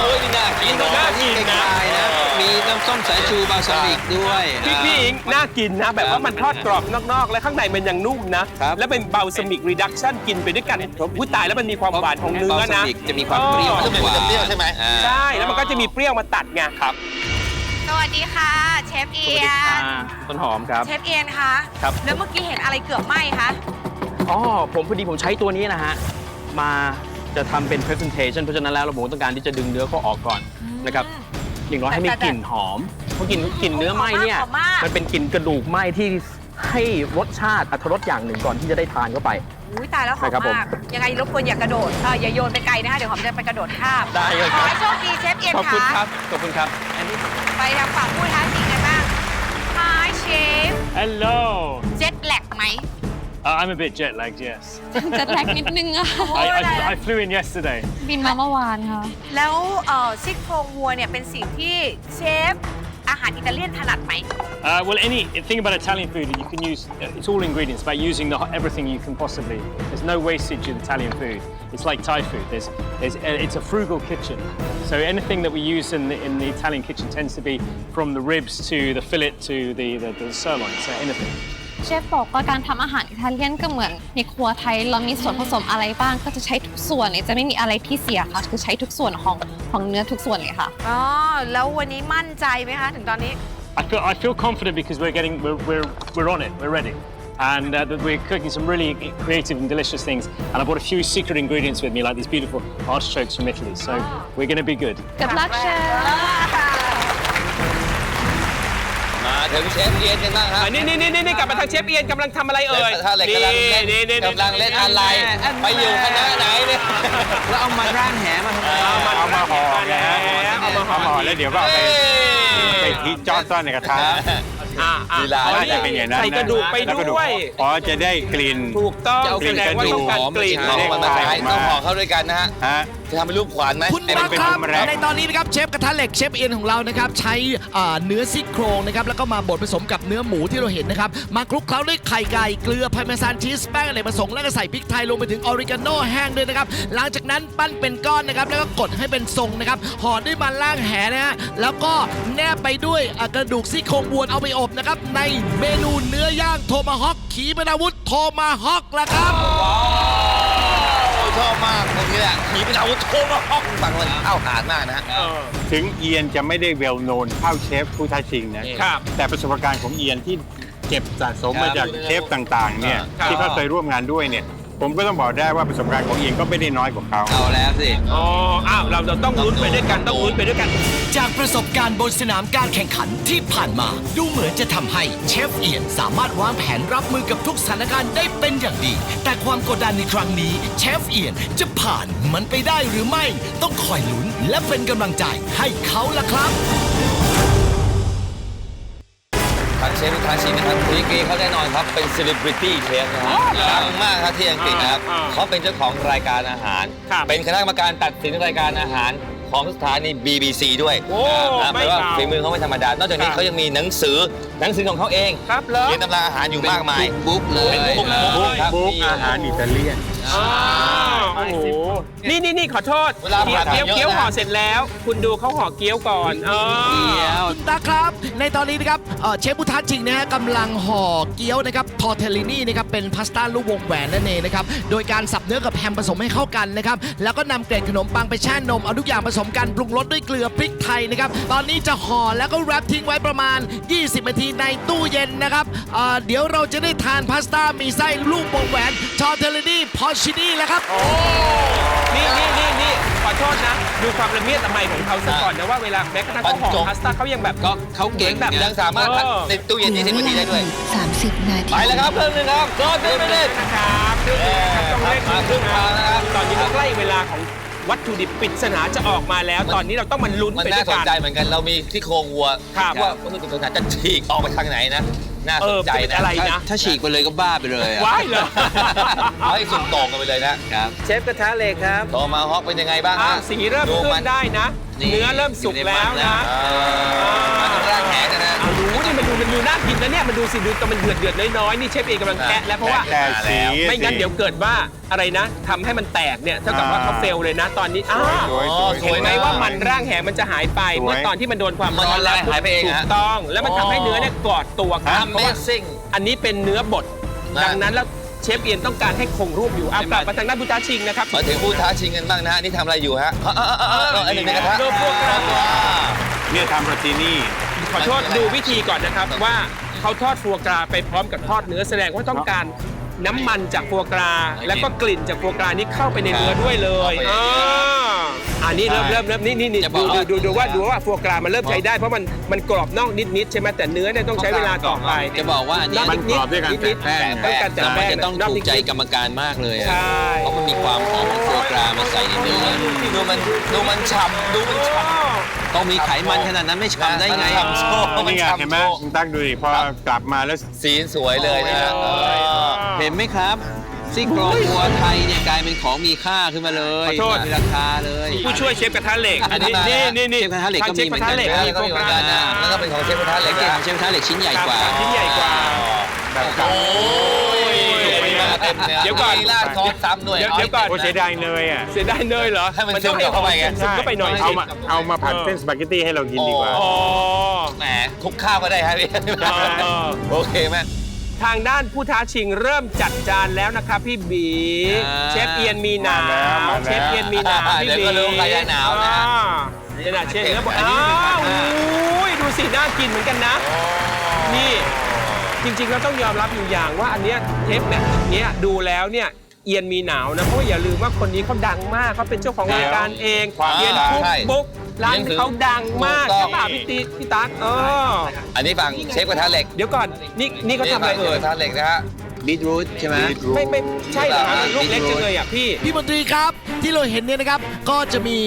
โอ้ยนี่น่ากิน น่ากิน ค นะ ล้ายๆนะ มีน้ำส้มสายชูบาซามิกด้วย พี่อิงน่ากินนะ แบบว่ามันทอดกรอบนอกๆ และข้างในมันยังนุ่มนะ ครับ แล้วเป็นเบลซามิกรีดักชั่นกินไปด้วยกันอุ้ยตายแล้วมันมีความหวานของเนื้อบ าซา นะ มิกจะมีความเปรี้ยว มันจะเป็นมันจะเปรี้ยวใช่ไหม ใช่ แล้วมันก็จะมีเปรี้ยวมาตัดไงครับ สวัสดีค่ะ เชฟเอียน ต้นหอมครับ เชฟเอียนคะ ครับ แล้วเมื่อกี้เห็นอะไรเกือบไหม้คะ อ๋อผมพอดีผมใช้ตัวนี้นะฮะ มาจะทำเป็น presentation เพราะฉะนั้นแล้วเราผมต้องการที่จะดึงเนื้อเขาออกก่อนนะครับอย่างน้อยให้มีกลิ่นหอมเพราะกลิ่นเนื้อไหม้เนี่ย หอมมาก มันเป็นกลิ่นกระดูกไหม้ที่ให้รสชาติอรรถรสอย่างหนึ่งก่อนที่จะได้ทานเข้าไป อุ้ยตายแล้วหอม นะครับผม มาก ยังไงรบกวนอย่ากระโดดอย่าโยนไปไกลนะคะ เดี๋ยวหอมจะไปกระโดดข้าม ได้เลย ข ค อ รับ ให้โชคดีเชฟเอียน ขอบคุณ ค่ะ ครับ ขอบคุณครับอันนี้ ไปทางฝั่งผู้ท้าชิงกันบ้าง Hi Chef Hello. เจ็ตแลกไหม I'm a bit jet lagged, yes. จะแท็กนิดนึงอะ I flew in yesterday. บินมาเมื่อวานค่ะ แล้วซี่โครงวัวเนี่ยเป็นสิ่งที่เชฟอาหารอิตาเลียนถนัดไหม Well, any thing about Italian food, you can use. It's all ingredients. About using everything you can possibly. There's no wastage in Italian food. It's like Thai food. It's a frugal kitchen. So anything that we use in the Italian kitchen tends to be from the ribs to the fillet to the sirloin. So anything. เชฟบอกว่าการทำอาหารอิตาเลียนก็เหมือนในครัวไทยเรามีส่วนผสมอะไรบ้างก็จะใช้ทุกส่วนเลยจะไม่มีอะไรที่เสียค่ะคือใช้ทุกส่วนของเนื้อทุกส่วนเลยค่ะ อ๋อ แล้ววันนี้มั่นใจไหมคะ ถึงตอนนี้ I feel confident because we're on it. We're ready. And that we're cooking some really creative and delicious things. And I brought a few secret ingredients with me, like these beautiful artichokes from Italy. So we're going to be good. Good luck เชฟ มาถึงเชฟเอียนกันบ้างครับ นี่กลับมาทางเชฟเอียนกำลังทำอะไรเอ่ย ถ้าเหล็กกำลังเล่นอะไร ไปอยู่คณะไหนเนี่ย แล้วเอามาร่างแหมาทำไม เอามาห่อไงฮะเอามาห่อแล้วเดี๋ยวก็เอาไปที่จอดซ่อนในกระทะ ลีลา น่าจะเป็นอย่างนั้นนะ ใส่กระดูกไปด้วย อ๋อจะได้กลิ่น ถูกต้อง จะเอา แสดงว่าต้องการกลิ่น ต้องมาใช้ต้องห่อเข้าด้วยกันนะฮะ ฮะ จะทำเป็นรูปขวานไหม คุณมาครับ เป็นแรป ในตอนนี้นะครับเชฟกระทะเหล็กเชฟเอียนของเรานะครับใช้เนื้อซี่โครงนะครับแล้วก็มาบดผสมกับเนื้อหมูที่เราเห็นนะครับมาคลุกเคล้าด้วยไข่ไก่เกลือพาร์เมซานชีสแป้งอเนกประสงค์แล้วก็ใส่พริกไทยลงไปถึงออริกาโน่แห้งด้วยนะครับหลังจากนั้นปั้นเป็นก้อนนะครับแล้วก็กดให้เป็นทรงนะครับห่อด้วยมันล่างแหนะฮะแล้วก็แนบไปด้วยกระดูกซี่โครงวัวเอาไปอบนะครับในเมนูเนื้อย่างโทมาฮอคขีปนาวุธโทมาฮอคละครับ ชอบมากตรงนี้แหละขีปนาวุธโทมาฮอกฟังมันเข้าหานมากนะฮะ ถึงเอียนจะไม่ได้เวลโนนเท่าเชฟผู้ท้าชิงนะครับ แต่ประสบการณ์ของเอียนที่เก็บสะสมมาจากเชฟต่างๆเนี่ย ครับ ที่เขาเคยร่วมงานด้วยเนี่ยผมก็ต้องบอกได้ว่าประสบการณ์ของเอียนก็ไม่ได้น้อยกว่าเขา เอาแล้วสิ อ๋อ อ้าว เราต้องลุ้นไปด้วยกัน ต้องลุ้นไปด้วยกัน จากประสบการณ์บนสนามการแข่งขันที่ผ่านมา ดูเหมือนจะทำให้เชฟเอียนสามารถวางแผนรับมือกับทุกสถานการณ์ได้เป็นอย่างดี แต่ความกดดันในครั้งนี้เชฟเอียนจะผ่านมันไปได้หรือไม่ ต้องคอยลุ้นและเป็นกำลังใจให้เขาละครับ ทางเชฟทางชิงนะครับดีกรีเขาแน่นอนครับเป็น celebrity เชฟนะฮะดังมากครับที่อังกฤษนะครับเขาเป็นเจ้าของรายการอาหาร ครับ เป็นคณะกรรมการตัดสินรายการอาหาร ของสถานี BBC ด้วย โอ้ นะแปลว่า ไม่เบา ฝีมือเขาไม่ธรรมดา นอกจากนี้ ครับ เขายังมีหนังสือของเขาเอง ครับเหรอ เขียนตำราอาหารอยู่มากมาย บุ๊กเลย เป็นบุ๊กครับ บุ๊ก นี่ อาหารอิตาเลียน โอ้โห นี่ขอโทษ เวลาผ่าน เกี๊ยว เยอะนะ เกี๊ยวห่อเสร็จแล้ว คุณดูเขาห่อเกี๊ยวก่อนเกี๊ยว คุณตาครับ ในตอนนี้นะครับเชฟพุทธจริงนะฮะกำลังห่อเกี๊ยวนะครับทอร์เทลลินี่นะครับเป็นพาสต้าลูกวงแหวนนั่นเองนะครับโดยการสับเนื้อกับแฮมผสมให้เข้ากันนะครับแล้วก็นำเกล็ดขนมปังไปแช่นมเอาทุกอย่างผสมกันปรุงรสด้วยเกลือพริกไทยนะครับตอนนี้จะห่อแล้วก็แรปทิ้งไว้ประมาณ 20 นาทีในตู้เย็นนะครับเดี๋ยวเราจะได้ทานพาสต้ามีไส้ลูกวงแหวนทอร์เทลลินี่พอชินี่แล้วครับ นี่ขอโทษนะ ดูความละเมียดละไมของเขาซะก่อนนะว่าเวลาแม้กระทั่งเขาห่อพาสต้าเขายังแบบ ก็เขาเก่ง แบบ ยังสามารถพักในตู้เย็น เหลือ 20 เว นาที ลา ได้ด้วย อีก30 นาที ไปแล้วครับเครื่องหนึงครับรอดไม่ได้ นะครับเรื่องนี้นะครับต้องเร่ง มาครึ่งทางแล้วนะครับ ตอนนี้ก็ใกล้เวลาของวัตถุดิบปริศนาจะออกมาแล้ว ตอนนี้เราต้องมาลุ้น มัน ไปด้ น่า วย สน กัน ใจเหมือนกัน เรามีที่โครงวัว ครับ ว่าวัตถุดิบปริศนาจะฉีกออกไปทางไหนนะ น่าสนใจ จะเป็น นะ อะไรนะ ถ้าฉีกไปเลยก็บ้าไปเลยอะ ว้ายเลย เอาให้สุดโต่งกันไปเลยนะ ครับ เชฟกระทะเหล็กครับ โตมาฮอกเป็นยังไงบ้าง อ่า ฮะ สีเริ่ม ดู ขึ้ มัน นได้นะ นี่ เนื้อเริ่มสุกแล้วนะ มาตรงร่างแหกันนะ เอาดูนี่มันดูน่ากินนะเนี่ยมันดูสิดูแต่มันเดือดน้อยๆนี่เชฟเองกำลังแคะแล้วเพราะว่า แต่สี ไม่งั้นเดี๋ยวเกิดว่าอะไรนะทำให้มันแตกเนี่ยเท่ากับว่าเขาเฟลเลยนะ ตอนนี้สวย สวย เห็นไหม นะ ว่ามันร่างแหมันจะหายไป สวย เมื่อตอนที่มันโดนความร้อน มันละลายหายไปเอง ถู ฮะ กต้อง แล้วมันทำให้เนื้อเนี่ยกอดตัวกันเพราะว่า Amazing อันนี้เป็นเนื้อบด นะ ดังนั้นแล้วเชฟเอียนต้องการให้คงรูปอยู่เอากลับมาทางด้านพุทธชิงนะครับ มาถึงผู้ท้าชิงกันบ้างนะฮะนี่ทำอะไรอยู่ฮะอันนี้ในกระทะ โลโก้กระทะ เนี่ยทำโรตีนี่ ขอโทษดูวิธีก่อนนะครับว่าเขาทอดฟัวกราไปพร้อมกับทอดเนื้อแสดงว่าต้องการน้ำมันจากฟัวกราแล้วก็กลิ่นจากฟัวกรานี้เข้าไปในเนื้อด้วยเลยอันนี้เริ่มนี่ดูว่าฟัวกรามันเริ่มใช้ได้เพราะมันกรอบนอกนิดใช่ไหมแต่เนื้อเนี่ยต้องใช้เวลาต่อไป จะบอกว่าอันเนี้ย มันกรอบด้วยการแตะแป้ง ต้องการแต่แป้ง จะต้องถูกใจกรรมการมากเลยอะ ใช่ เพราะมันมีความหอมของโฟกรามาใส่ในเนื้อ ดูมันฉ่ำดูมันฉ่ำ ต้องมีไขมันขนาดนั้นไม่ฉ่ำได้ไง ฉ่ำโชว์ นี่ไงเห็นไหมคุณตั๊กดูดิพอกลับมาแล้ว สีสวยเลยนะฮะ เห็นไหมครับซี่โครงวัวไทยเนี่ยกลายเป็นของมีค่าขึ้นมาเลย ขอโทษ มีราคาเลย ผู้ช่วยเชฟกระทะเหล็กอันนี้นี่ เชฟกระทะเหล็กก็มีเหมือนกัน ทางเชฟกระทะเหล็ก แล้ว มี ก็ โฟ มีเหมื ก อน รา กันนะแล้วก็เป็นของเชฟกระทะเหล็ก เก่ง นะ ของเชฟกระทะเหล็กชิ้นใหญ่กว่า ชิ้นใหญ่กว่า แบบเก่า โอ้ยมาเต็มเลย เดี๋ยวก่อน มีราดซอสซ้ำด้วย เดี๋ยวก่อน โอ้เสียดายเนยอ่ะ เสียดายเนยเหรอ ให้มันซึมเข้าไปไง ซึมเข้าไปหน่อย เอามาผัดเส้นสปาเกตตี้ให้เรากินดีกว่า อ๋อ แหมคลุกข้าวก็ได้ครับพี่ เออ โอเคไหม ทางด้านผู้ท้าชิงเริ่มจัดจานแล้วนะครับพี่บี เชฟเอียนมีหนาว มาแล้ว เชฟเอียนมีหนาวพี่ เดี๋ยว บี ก็รู้ใครจะหนาวนะ นี่นะเชฟเนื้อบอกอ้าวอุ้ยดูสิน่ากินเหมือนกันนะ นี่จริงๆเราต้องยอมรับอยู่อย่างว่าอันเนี้ยเทปแบบเนี้ยดูแล้วเนี่ยเอียนมีหนาวนะเพราะว่าอย่าลืมว่าคนนี้เขาดังมากเขาเป็นเจ้าของรายการเอง ความ เอียนคุก ใช่ บุ๊กร้านเขาดังมาก ถูกต้อง ใช่ป่ะพี่ตั๊กอันนี้ฝั่งเชฟกระทะเหล็ก เดี๋ยวก่อนนี่เขาทำอะไรเอ่ย ชฟกระทะเหล็กนะฮะ บีทรูทใช่ไหม ไม่ใช่เหรอครับลูกเล็กจังเลยอ่ะพี่ พี่มนตรีครับที่เราเห็นเนี่ยนะครับก็จะมี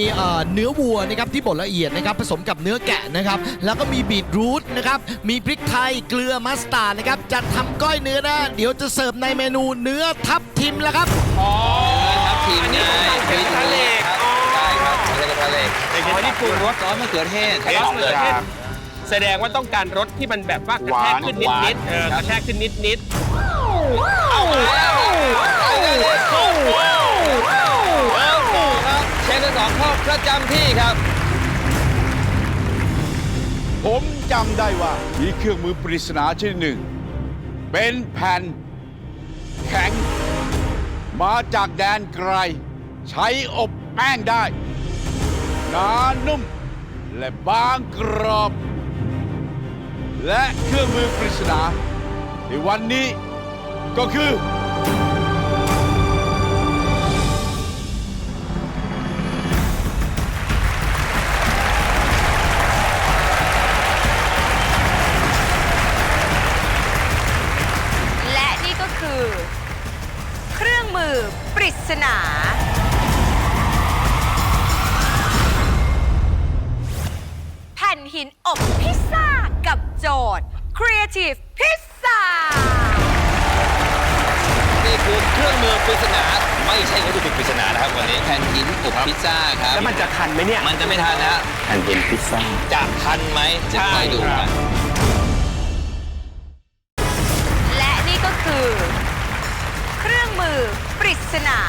เนื้อวัวนะครับที่บดละเอียดนะครับผสมกับเนื้อแกะนะครับแล้วก็มีบีทรูทนะครับมีพริกไทยเกลือมัสตาร์ดนะครับจะทำก้อยเนื้อนะเดี๋ยวจะเสิร์ฟในเมนูเนื้อทับทิมแล้วครับ อ๋อ ครับทีม อัน ไง นี้ต้องเป็นทะเลก ใช่ครับเชฟกระทะเหล็ก อ๋อนี่ปรุงรส ซอสมะเขือเทศ ซอสมะเขือเทศแสดงว่าต้องการรสที่มันแบบว่ากระแทกขึ้นนิดๆกระแทกขึ้นนิดๆเชฟทั้งสองเข้าประจำที่ครับ ผมจำได้ว่ามีเครื่องมือปริศนาชนิดหนึ่ง เป็นแผ่นแข็ง มาจากแดนไกล ใช้อบแป้งได้หนานุ่ม และบางกรอบ และเครื่องมือปริศนาในวันนี้ก็คือ และนี่ก็คือ เครื่องมือปริศนา แผ่นหินอบพิซซ่ากับโจทย์ Creative Pizza นี่ นี่คือเครื่องมือปริศนาไม่ใช่วัตถุดิบปริศนานะครับวันนี้ แผ่นหินอบพิซซ่าครับ แล้วมันจะทันไหมเนี่ย มันจะไม่ทันนะฮะ แผ่นหินพิซซ่า จะทันไหมจะคอยดูกัน และนี่ก็คือ เครื่องมือปริศนา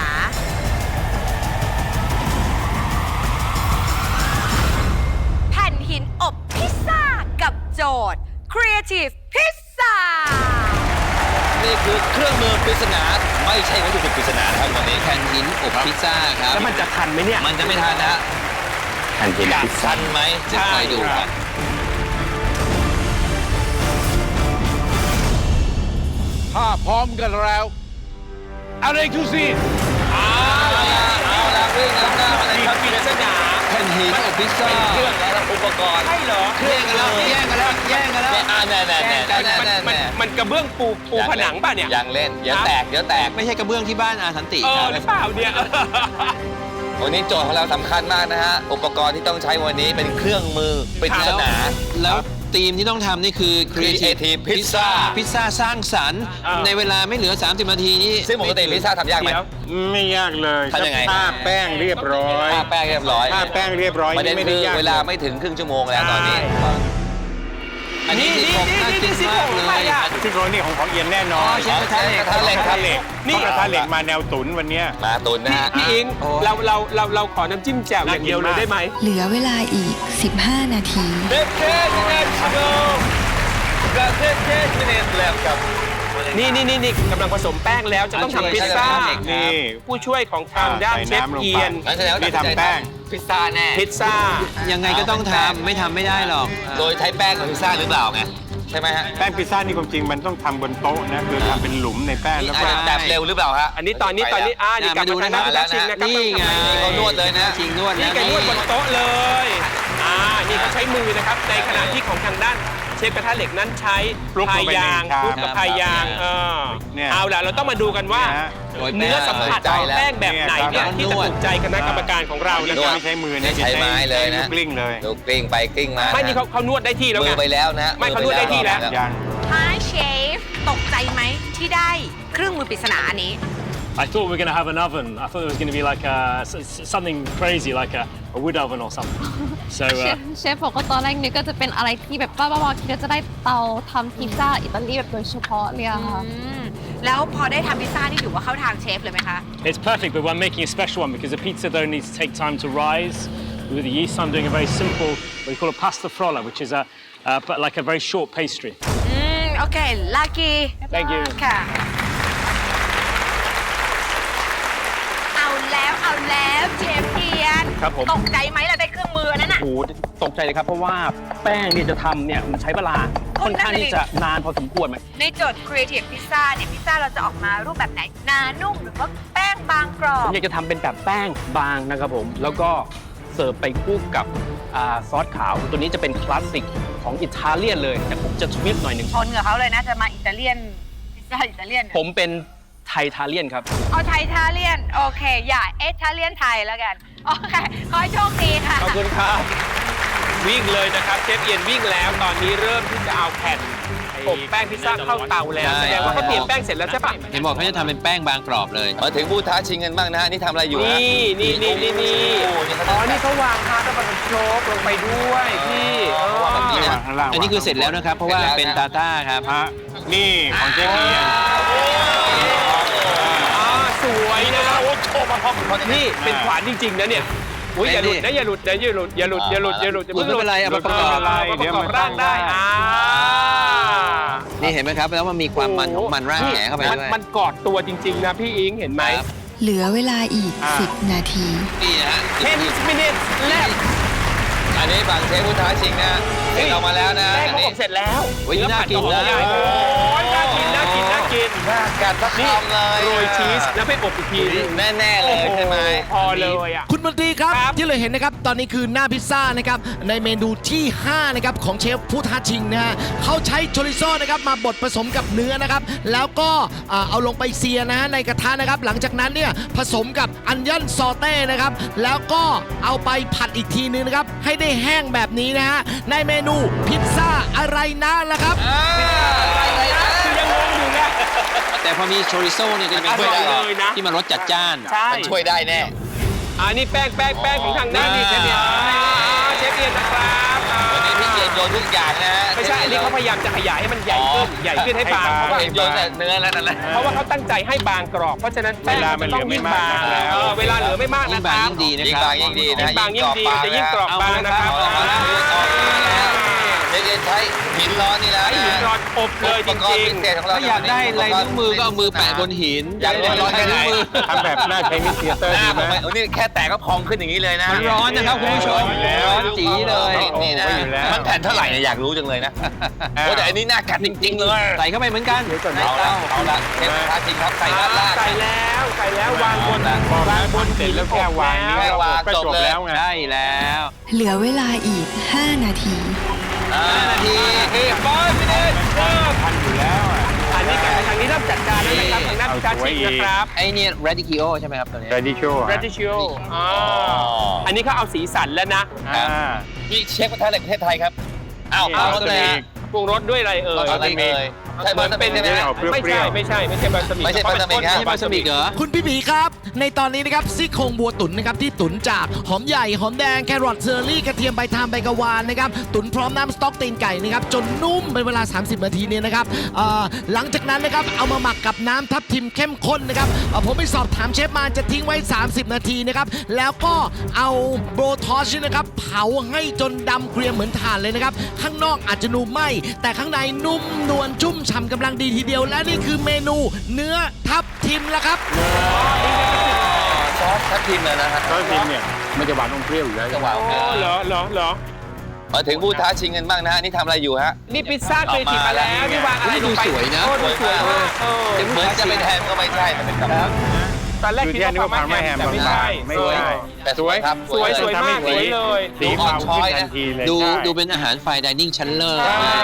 แผ่นหินอบพิซซ่ากับโจทย์ Creative Pizza นี่คือเครื่องมือปริศนาไม่ใช่วัตถุดิบปริศนานะครับวันนี้ แผ่นหินอบพิซซ่าครับ แล้วมันจะทันไหมเนี่ย มันจะไม่ทันนะฮะ แผ่นหิน จะ พิซซ่า ทันไหมจะคอยดูกัน ถ้าพร้อมกันแล้ว อะไรคือสิ เอาละวิ่งแล้วหน้ามาเลยครับ ปริศนา แผ่นหินอบพิซซ่า เครื่องและอุปกรณ์ ใช่เหรอ แย่งกันแล้วแย่งกันแล้วแย่งกันแล้ว แน่มันกระเบื้องปูผนังป่ะเนี่ย ยังเล่นเดี๋ยวแตกเดี๋ยวแตก ไม่ใช่กระเบื้องที่บ้านอาสันติ เอ ค อ รับ หรือเปล่าเนี่ย วันนี้โจทย์ของเราสำคัญมากนะฮะ อุปกรณ์ที่ต้องใช้วันนี้เป็นเครื่องมือปริศนา แล้วธีมที่ต้องทำนี่คือ Creative Pizza พิซซ่าสร้างสรรค์ ในเวลาไม่เหลือ 30 นาทีนี้ ซึ่งปกติพิซซ่าทำยากไหม ไม่ยากเลย ทำยังไง ถ้าแป้งเรียบร้อย ถ้าแป้งเรียบร้อย ถ้าแป้งเรียบร้อย ประเด็น ไม่ คื ได้ อย าก เวลาไม่ถึงครึ่งชั่วโมงแล้วตอนนี้ อันนี้ซี่โครงน่ากินมากเลย ซี่โครงนี่ของเอียนแน่นอน เชฟกระทะเหล็ก กระทะเหล็กครับ นี่กระทะเหล็กมาแนวตุ๋นวันเนี้ย มาตุนนะฮะ พี่อิงเราขอน้ำจิ้มแจ่วอย่างเดียวเลยได้ไหม เหลือเวลาอีก 15 นาที นี่กำลังผสมแป้งแล้วจะต้องทำพิซซ่า นี่ ผู้ช่วยของทางด้านเชฟเอียน งั้นแสดงว่า นี่ทำแป้ง พิซซ่าแน่ พิซซ่า ยังไงก็ต้องทำไม่ทำไม่ได้หรอก โดยใช้แป้งของพิซซ่าหรือเปล่าไงใช่ไหมฮะ แป้งพิซซ่านี่ความจริงมันต้องทำบนโต๊ะนะคือทำเป็นหลุมในแป้งแล้ว อาจ ก็ จะแบบเร็วหรือเปล่าฮะ อันนี้ตอนนี้นี่กลับมาทางด้านชิงนะครับ นี่ไง เขานวดเลยนะ จริงนวด นี่ นะ แกนวดบนโต๊ะเลยนี่เขาใช้มือนะครับในขณะที่ของทางด้านเชฟกระทะเหล็กนั้นใช้พายยางคลุกกับพายยางเอาล่ะเราต้องมาดูกันว่า เนื้อสัมผัสของแป้งแบบไหนเนี่ยที่จะถูกใจคณะกรรมการของเรานะค นว รั ด บ ไม่ใช้มือนะ ใช้ไม้เลยนะ กลิ้งเลย ดูกลิ้งไปกลิ้งมา ไม่นี่เขานวดได้ที่แล้ว มื ไง อไปแล้วนะ ไม่เขานวดได้ที่แล้ว ยัง Hi Chef ตกใจไหมที่ได้เครื่องมือปริศนาอันนี้ I thought we were going to have an oven. I thought it was going to be like something crazy, like a wood oven or something. So เชฟบอกว่าตอนแรกนึกก็จะเป็นอะไรที่แบบบ้าๆคิดว่าจะได้เตาทำพิซซ่าอิตาลีแบบโดยเฉพาะเลยอะค่ะ แล้วพอได้ทำพิซซ่านี่ถือว่าเข้าทางเชฟเลยไหมคะ it's perfect, but we're making a special one because the pizza dough needs to take time to rise. With the yeast, I'm doing a very simple, what we call a pasta frolla, which is like a very short pastry. โอเค lucky Thank you. ค่ะเอาแล้วเชฟเอียน ครับผม ตกใจไหมเราได้เครื่องมืออันนั้นน่ะ โอ้โหตกใจเลยครับ เพราะว่าแป้งเนี่ยจะทำเนี่ยมันใช้เวลาค่อนข้างที่จะนานพอสมควรไหม ในโจทย์ Creative Pizza เนี่ยพิซซ่าเราจะออกมารูปแบบไหนหนานุ่มหรือว่าแป้งบางกรอ ผม บ อยากจะทำเป็นแบบแป้งบางนะครับผม แล้วก็เสิร์ฟไปคู่กับซอสขาว ตัวนี้จะเป็นคลาสสิกของอิตาเลียนเลย แต่ผมจะทวิสต์หน่อยหนึ่ง ชนกับเขาเลยนะ จะมาอิตาเลียนพิซซ่าอิตาเลียน ผมเป็นไทยทาเลียนครับ เอาไทยทาเลียน โอเค อย่าทาเลียนไทยแล้วกัน โอเค ขอให้โชคดีค่ะ ขอบคุณครับ วิ่งเลยนะครับเชฟเอียนวิ่งแล้วตอนนี้เริ่มที่จะเอาแผ่นอบแป้งพิซซ่าเข้าเตาแล้วแสดงว่าเขาเตรียมแป้งเสร็จแล้วใช่ปะ เห็นบอกเขาจะทำเป็นแป้งบางกรอบเลย มาถึงผู้ท้าชิงกันบ้างนะฮะนี่ทำอะไรอยู่ฮะ นี่ โอ้โหนี่ อ๋อนี่เขาวางพาสต้าบนโชกลงไปด้วยพี่ แบบนี้นะ ข้างล่าง อันนี้คือเสร็จแล้วนะครับ เพราะว่าเป็นตาต้าครับ ฮะนี่ของเจ๊เอียน สวยนะโอ้โชว์มาพร้อมกันนี่เป็นขวานจริงๆนะเนี่ยอุ้ยอย่าหลุดนะอย่าหลุดนะอย่าหลุดอย่าหลุดอย่าหลุดอย่าหลุดอย่า ไม่เป็นไรเอามาประกอบ ประกอบร่างได้นี่เห็นไหมครับ แล้วมันมีความมันของมันร่างแหเข้าไปด้วย มันกอดตัวจริงๆนะพี่อิงเห็นไหม เหลือเวลาอีก 10 นาที นี่นะฮะ 10 minutes left อันนี้ฝั่งเชฟผู้ท้าชิงนะเห็นออกมาแล้วนะ แป้ง อัน เขา นี้ อบเสร็จแล้ว เฮ้ยน่ากินนะ โอ้ยน่ากินน่ากินน่ากิน กัดสักคำเลย โรยชีสแล้วไปอบอีกทีนึง แน่ๆเลยใช่ไหม พอเลยอ่ะ คุณมนตรีครับ ครับ ที่เราเห็นนะครับ ตอนนี้คือหน้าพิซซ่านะครับ ในเมนูที่ 5 นะครับ ของเชฟผู้ท้าชิงนะฮะเขาใช้โชริโซ่นะครับ มาบดผสมกับเนื้อนะครับ แล้วก็เอาลงไปเซียนะฮะในกระทะนะครับ หลังจากนั้นเนี่ยผสมกับอันยอนซอเต้นะครับ แล้วก็เอาไปผัดอีกทีนึงนะครับ ให้ได้แห้งแบบนี้นะฮะในเมนูพิซซ่าอะไรนะล่ะครับ คือยังงงอยู่ไง แต่พอมีโชริโซ่เนี่ยก็จะเป็น อร่อยเลยนะ ที่มันรสจัดจ้าน ใช่ มันช่วยได้แน่ นี่แป้งของทางด้านนี้เชฟเอียนเชฟเอียนนะครับอ่า วันนี้พี่เอียนโยนทุกอย่างนะฮะ ไม่ใช่อันนี้เขาพยายามจะขยายให้มันใหญ่ขึ้นให้บางเพราะว่า โยนแต่เนื้อแล้วนั่นแหละ เพราะว่าเขาตั้งใจให้บางกรอบ เพราะฉะนั้นแป้งมันต้องยิ่งบาง เวลามันเหลือไม่มาก เวลาเหลือไม่มาก ยิ่ นะ ง ค บาง รับ ยิ่งดีนะ ยิ่ง ครับ บางยิ่งดีนะ ยิ่งบางยิ่งดีจะยิ่งกรอบบางนะครับ เอาละเชฟเอียนใช้หินร้อนนี่แล้ว ไอ้หินร้อนอบเลยจ อุปกร ริ ณ์ ง พิเศษของเรา ถ้าอยากได้ลายนิ้วมือก็เอามือแปะบนหิน อยากรู้ร้อนแค่ไหน ทำแบบหน้าใช้มิสเซียเตอร์ หน้า ดี ผม ไหม นี่แค่แตกก็พองขึ้นอย่างนี้เลยนะ มันร้อนนะครับคุณผู้ชม ร้อนจีเลย นี่นะ อยู่แล้ว มันแผ่นเท่าไหร่เนี่ยอยากรู้จังเลยนะโอ้แต่อันนี้น่ากัดจริงๆเลย ใส่เข้าไปเหมือนกัน เอาละเชฟท้าจริงครับใส่ด้านล่าง ใส่แล้ววางบน วางบนเสร็จแล้วแค่วางนี่ แค่วาง ก็ จ จ บบ เลย แล้วไง ได้แล้ว เหลือเวลาอีก 5 นาที 5 นาทีบอยพี่เดช ทันอยู่แล้วอ่ะ อันนี้กับทางนี้เริ่มจัดการแล้วนะครับทางด้านพิชาชิงนะครับ ไอเนี่ย radicchio ใช่ไหมครับตัวนี้ r a d i c h i o radicchio อันนี้เขาเอาสีสันแล้วนะ พี่เชฟกระทะเหล็กประเทศไทยครับอ้าว เอา เอาเลยฮะ ปรุงรสด้วยอะไรเอ่ย เอาอะไรเลยใช่ เหมือนเป็น ใช่ไหมฮะ ไม่ใช่บาสมิก ไม่ใช่บาสมิกฮะ นี่บาสมิกเหรอ คุณพี่หมีครับ ในตอนนี้นะครับซี่โครงวัวตุ๋นนะครับที่ตุ๋นจากหอมใหญ่หอมแดงแครอทเชอร์รี่กระเทียมใบทามใบกะวานนะครับตุ๋นพร้อมน้ำสต๊อกตีนไก่นะครับจนนุ่มเป็นเวลา 30 นาทีเนี่ยนะครับหลังจากนั้นนะครับเอามาหมักกับน้ำทับทิมเข้มข้นนะครับผมไปสอบถามเชฟมาจะทิ้งไว้ 30 นาทีนะครับแล้วก็เอาโบรทอชนะครับเผาให้จนดำเกรียมเหมือนถ่านเลยนะครับข้างนอกอาจจะนูไหมแต่ข้างในนุ่มนวลชุ่มฉ่ำกำลังดีทีเดียวและนี่คือเมนูเนื้อทับทิมแล้วครับ ซอสทับทิมเลยนะฮะ ก็ทิมเนี่ยมันจะหวานอมเปรี้ยวอยู่แล้ว จะหวาน เหรอ มาถึงผู้ท้าชิงกันบ้างนะฮะนี่ทำอะไรอยู่ฮะ นี่พิซซ่าเคยชิมมาแล้วนี่วางอะไรลงไป ดูสวยนะ ดูสวยมาก เหมือนจะเป็นแฮมก็ไม่ใช่แต่เป็นกับ ตอนแรก คือ คิด ที่อันนี้ ว่า ว่าพาร์มาแฮม แต่ไม่ บา ใช่ งๆไม่ใช่ แต่สวยครับ สวยมากสวยเลย สีขาวขึ้นทันทีเลย ดูเป็นอาหารไฟน์ไดนิ่งชั้นเลิศ ใช่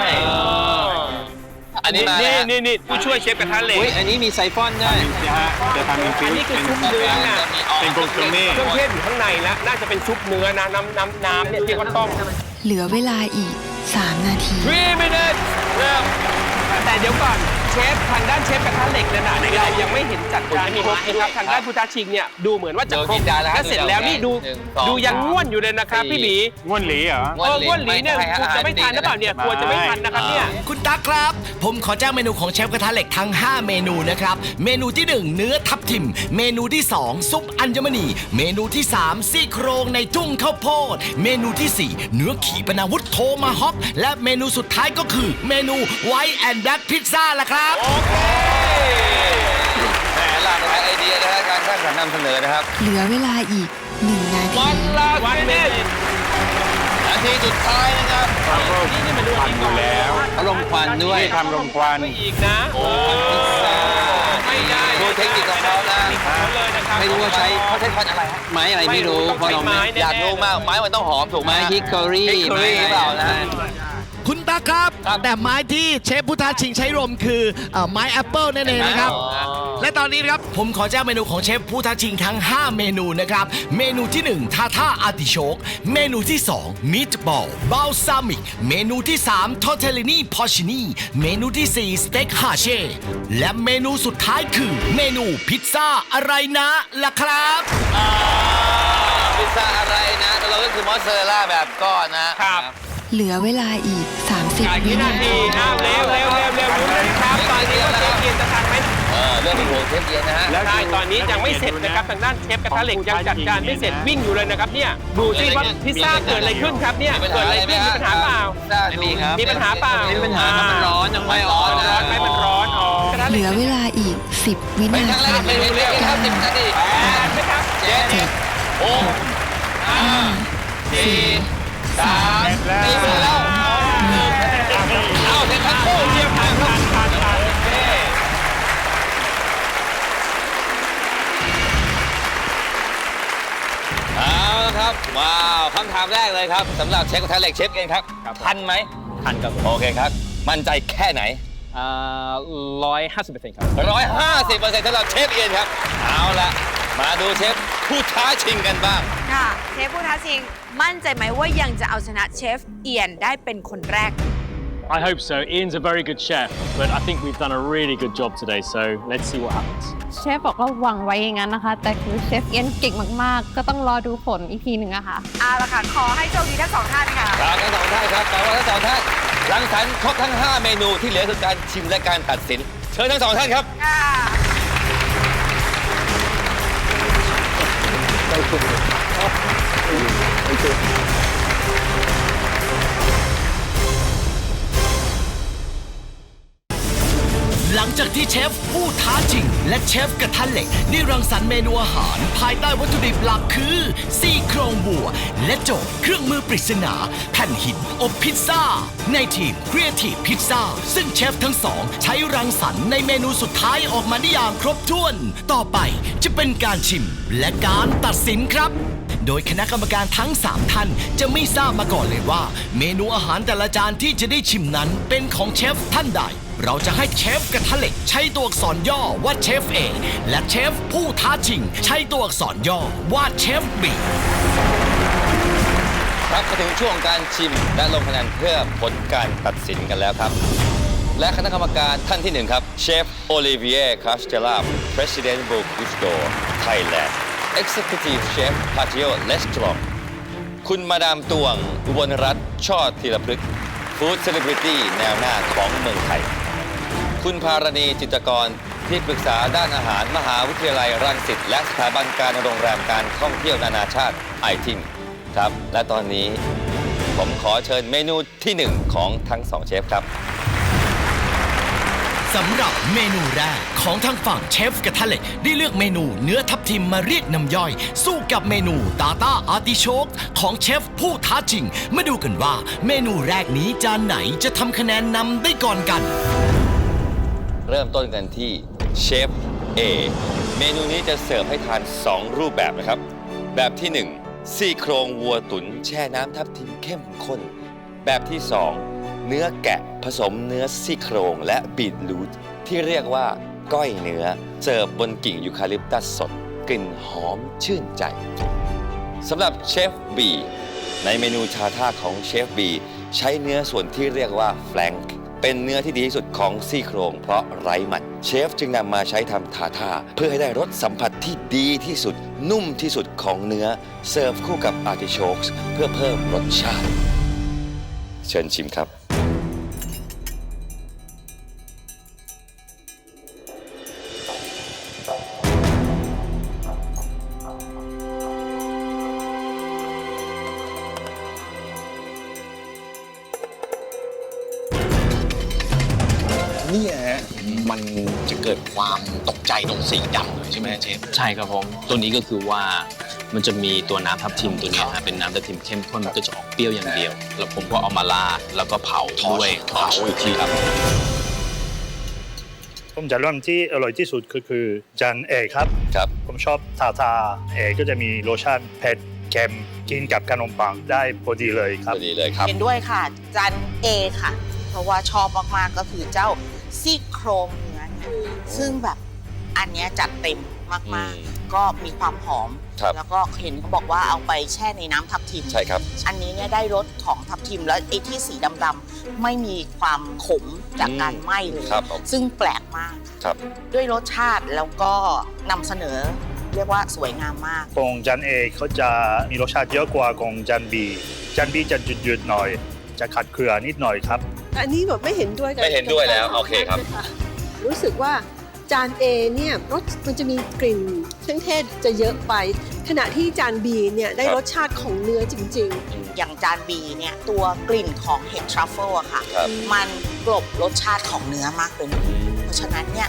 อันนี้มาแล้ว นี่ผู้ช่วยเชฟกระทะเหล็ก อุ้ยอันนี้มีไซฟอนด้วย นะฮะจะทำเป็นฟิ อัน ว นี้คือซุปเนื้อน่ะ เป็นโกโกเม่ เครื่องเทศอยู่ข้างในแล้วน่าจะเป็นซุปเนื้อนะน้ำเนี่ยที่เขาต้ม เหลือเวลาอีก 3 นาที 3 minutes เริ่มแต่เดี๋ยวก่อนเชฟทางด้านเชฟกระทะเหล็กเนี่ยนะเรายังไม่เห็นจัดการครบนะครับทางด้านผู้ท้าชิงเนี่ยดูเหมือนว่าจะครบและเสร็จแล้วนี่ดูยังง่วนอยู่เลยนะครับพี่หมี ง่วนหลีเหรอ ง่วนหลีเนี่ยคุณจะไม่ทันหรือเปล่าเนี่ยกลัวจะไม่ทันนะครับเนี่ย คุณตั๊กครับ ผมขอแจ้งเมนูของเชฟกระทะเหล็กทั้ง 5 เมนูนะครับ เมนูที่ 1 เนื้อทับทิม เมนูที่ 2 ซุปอัญมณี เมนูที่ 3 ซี่โครงในทุ่งข้าวโพด เมนูที่ 4 เนื้อขีปนาวุธโทมาฮอก และเมนูสุดท้ายก็คือเมนูไวท์แอนด์แบล็กพิซซ่าละครับ แหมหลากหลายไอเดียนะฮะการสร้างสรรค์นำเสนอนะครับ เหลือเวลาอีก 1 นาที วันเมตร นาทีสุดท้ายนะครับ นี่มันดู ปั่นอยู่แล้ว อารมณ์ควันด้วย นี่ทำลมควัน อีกนะไม่ได้ ดูเทคนิคของเขานะ เลยนะครับ ไม่รู้ว่าใช้ เขาใช้ควันอะไรฮะ ไม้อะไรไม่รู้ เพราะเราไม่ อยากรู้มากไม้มันต้องหอมถูกไหม ไม้ฮิกคอรี่ Hickory หรือเปล่านะ คุณตาครับ แต่ไม้ที่เชฟพุทธาชิงใช้รมคือไม้แอปเปิลนั่นเองนะครับ และตอนนี้นะครับ ผมขอแจ้งเมนูของเชฟพุทธาชิงทั้ง 5 เมนูนะครับ เมนูที่ 1 ทาท่าอาร์ติโชก เมนูที่ 2 มิตบอลบาลซามิก เมนูที่ 3 ทอร์เทลลินีพอชินี เมนูที่ 4 สเต็กฮาเช่ และเมนูสุดท้ายคือ เมนูพิซซ่าอะไรนะล่ะครับ พิซซ่าอะไรนะเราก็คือมอสซาเรลล่าแบบก้อนนะครับ เหลือเวลาอีก 30 วินาที เร็วนะครับตอนนี้ว่าเชฟเอียนจะทันไหม เรื่องเป็นห่วงเชฟเอียนนะฮะ ใช่ตอนนี้ยังไม่เสร็จนะครับทางด้านเชฟกระทะเหล็กยังจัดการไม่เสร็จวิ่งอยู่เลยนะครับเนี่ยดูสิว่าพิซซ่าเกิดอะไรขึ้นครับเนี่ยเกิดอะไรขึ้นมีปัญหาเปล่า ไม่มีครับ มีปัญหาเปล่า มีปัญหาครับมันร้อนยังไม่ร้อน ร้อนไหมมันร้อนอ๋อ เหลือเวลาอีก 10 วิ เป็น นา ครั้งแร ที กเป็นเร็วครับ10 นาที ไหมครับ 7 6 5 4 3 4หมดแล้วเอาเสร็จทั้งคู่เยี่ยมมากครับโอเคเอาละครับว้าวคำถามแรกเลยครับสำหรับเชฟกระทะเหล็กเชฟเองครับทันไหม ทันครับ โอเคครับมั่นใจแค่ไหน 150%ครับ 150%สำหรับเชฟเอียนครับ เอาละมาดูเชฟผู้ท้าชิงกันบ้าง ค่ะ เชฟผู้ท้าชิง มั่นใจไหมว่ายังจะเอาชนะเชฟเอียนได้เป็นคนแรก I hope so. Ian's a very good chef, but I think we've done a really good job today, so let's see what happens. เชฟบอกว่าหวังไว้อย่างนั้นนะคะ แต่คือเชฟเอียนเก่งมากๆ ก็ต้องรอดูผลอีกทีหนึ่งอะค่ะ เอาละค่ะ ขอให้โชคดีทั้งสองท่านค่ะ ครับทั้งสองท่านครับแปลว่าทั้งสองท่านรังสรรค์ครบทั้ง 5 เมนูที่เหลือคือการชิมและการตัดสิน เชิญทั้งสองท่านครับ ค่ะ หลังจากที่เชฟผู้ท้าชิงและเชฟกระทะเหล็กได้รังสรรค์เมนูอาหารภายใต้วัตถุดิบหลักคือซี่โครงวัว และโจทย์เครื่องมือปริศนาแผ่นหินอบพิซซ่า ในทีม Creative Pizza ซึ่งเชฟทั้งสองใช้รังสรรค์ในเมนูสุดท้ายออกมาได้อย่างครบถ้วน ต่อไปจะเป็นการชิมและการตัดสินครับ โดยคณะกรรมการทั้ง 3 ท่านจะไม่ทราบมาก่อนเลยว่า เมนูอาหารแต่ละจานที่จะได้ชิมนั้นเป็นของเชฟท่านใด เราจะให้เชฟกระทะเหล็กใช้ตัวอักษรย่อว่าเชฟ A และเชฟผู้ท้าชิงใช้ตัวอักษรย่อว่าเชฟ B ครับมาถึงช่วงการชิมและลงคะแนนเพื่อผลการตัดสินกันแล้วครับ และคณะกรรมการท่านที่ 1 ครับเชฟโอลิเวียคาสเตล่า President Bocuse d'Or Thailand Executive Chef Patio Restaurant คุณมาดามตวงอุบลรัตน์ช่อธีรพฤกษ์ฟู้ดเซเลบริตี้แนวหน้าของเมืองไทย คุณภารณีจิตรกรที่ปรึกษาด้านอาหารมหาวิทยาลัยรังสิตและสถาบันการโรงแรมการท่องเที่ยวนานาชาติไอทิงครับ และตอนนี้ผมขอเชิญเมนูที่ 1 ของทั้ง 2 เชฟครับ สำหรับเมนูแรกของทางฝั่งเชฟกระทะเหล็กได้เลือกเมนูเนื้อทับทิมมาเรียกน้ำย่อย สู้กับเมนูตาต้าอาร์ติโชกของเชฟผู้ท้าชิงมาดูกันว่าเมนูแรกนี้จานไหนจะทำคะแนนนำได้ก่อนกัน เริ่มต้นกันที่เชฟ A เมนูนี้จะเสิร์ฟให้ทาน 2 รูปแบบนะครับ แบบที่ 1 ซี่โครงวัวตุ๋นแช่น้ำทับทิมเข้มข้น แบบที่ 2 เนื้อแกะผสมเนื้อซี่โครงและบีทรูทที่เรียกว่าก้อยเนื้อเสิร์ฟบนกิ่งยูคาลิปตัสสดกลิ่นหอมชื่นใจสำหรับเชฟ B ในเมนูชาท่าของเชฟ B ใช้เนื้อส่วนที่เรียกว่าแฟลงก์เป็นเนื้อที่ดีที่สุดของซี่โครงเพราะไร้มันเชฟจึงนำมาใช้ทำทาท่าเพื่อให้ได้รสสัมผัสที่ดีที่สุดนุ่มที่สุดของเนื้อเสิร์ฟคู่กับอาร์ติโชกเพื่อเพิ่มรสชาติเชิญชิมครับ เนี่ยฮะมันจะเกิดความตกใจตรงสีดำเลยใช่ไหมเชฟใช่ครับผมตัวนี้ก็คือว่ามันจะมีตัวน้ำทับทิมตัวนี้ฮะเป็นน้ำทับทิมเข้มข้นมันก็จะออกเปรี้ยวอย่างเดียว แล้วผมก็เอามาลาดแล้วก็เผาด้วยเผาอีกทีครับ ผมจะเริ่มที่อร่อยที่สุดคือจานเอครับ ครับ ผมชอบทาเอก็จะมีรสชาติเผ็ดเค็มกินกับขนมปังได้พอดีเลยครับ พอดีเลยครับ เห็นด้วยค่ะจานเอค่ะ เพราะว่าชอบมากๆก็คือเจ้าซี่โครงเนื้อเนี่ยซึ่งแบบอันเนี้ยจัดเต็มมากๆ ก็มีความหอม แล้วก็เห็นเขาบอกว่าเอาไปแช่ในน้ำทับทิม ใช่ครับ อันนี้เนี่ยได้รสของทับทิมแล้วไอ้ที่สีดำๆไม่มีความขมจากการไหม้เลย ครับผม ซึ่งแปลกมาก ครับ ด้วยรสชาติแล้วก็นำเสนอเรียกว่าสวยงามมาก ของจานเอเขาจะมีรสชาติเยอะกว่าของจานบีจะจืดๆหน่อย จะขัดเกลือนิดหน่อยครับ อันนี้แบบไม่เห็นด้วยกับ ไม่เห็นด้วยแล้วโอเคครับ รู้สึกว่าจาน A เนี่ยรสมันจะมีกลิ่นเครื่องเทศจะเยอะไป ขณะที่จาน B เนี่ยได้รสชาติของเนื้อจริง อย่างจานบีเนี่ยตัวกลิ่นของเห็ดทรัฟเฟิลอะค่ะ ครับ มันกลบรสชาติของเนื้อมากเลยนะเพราะฉะนั้นเนี่ย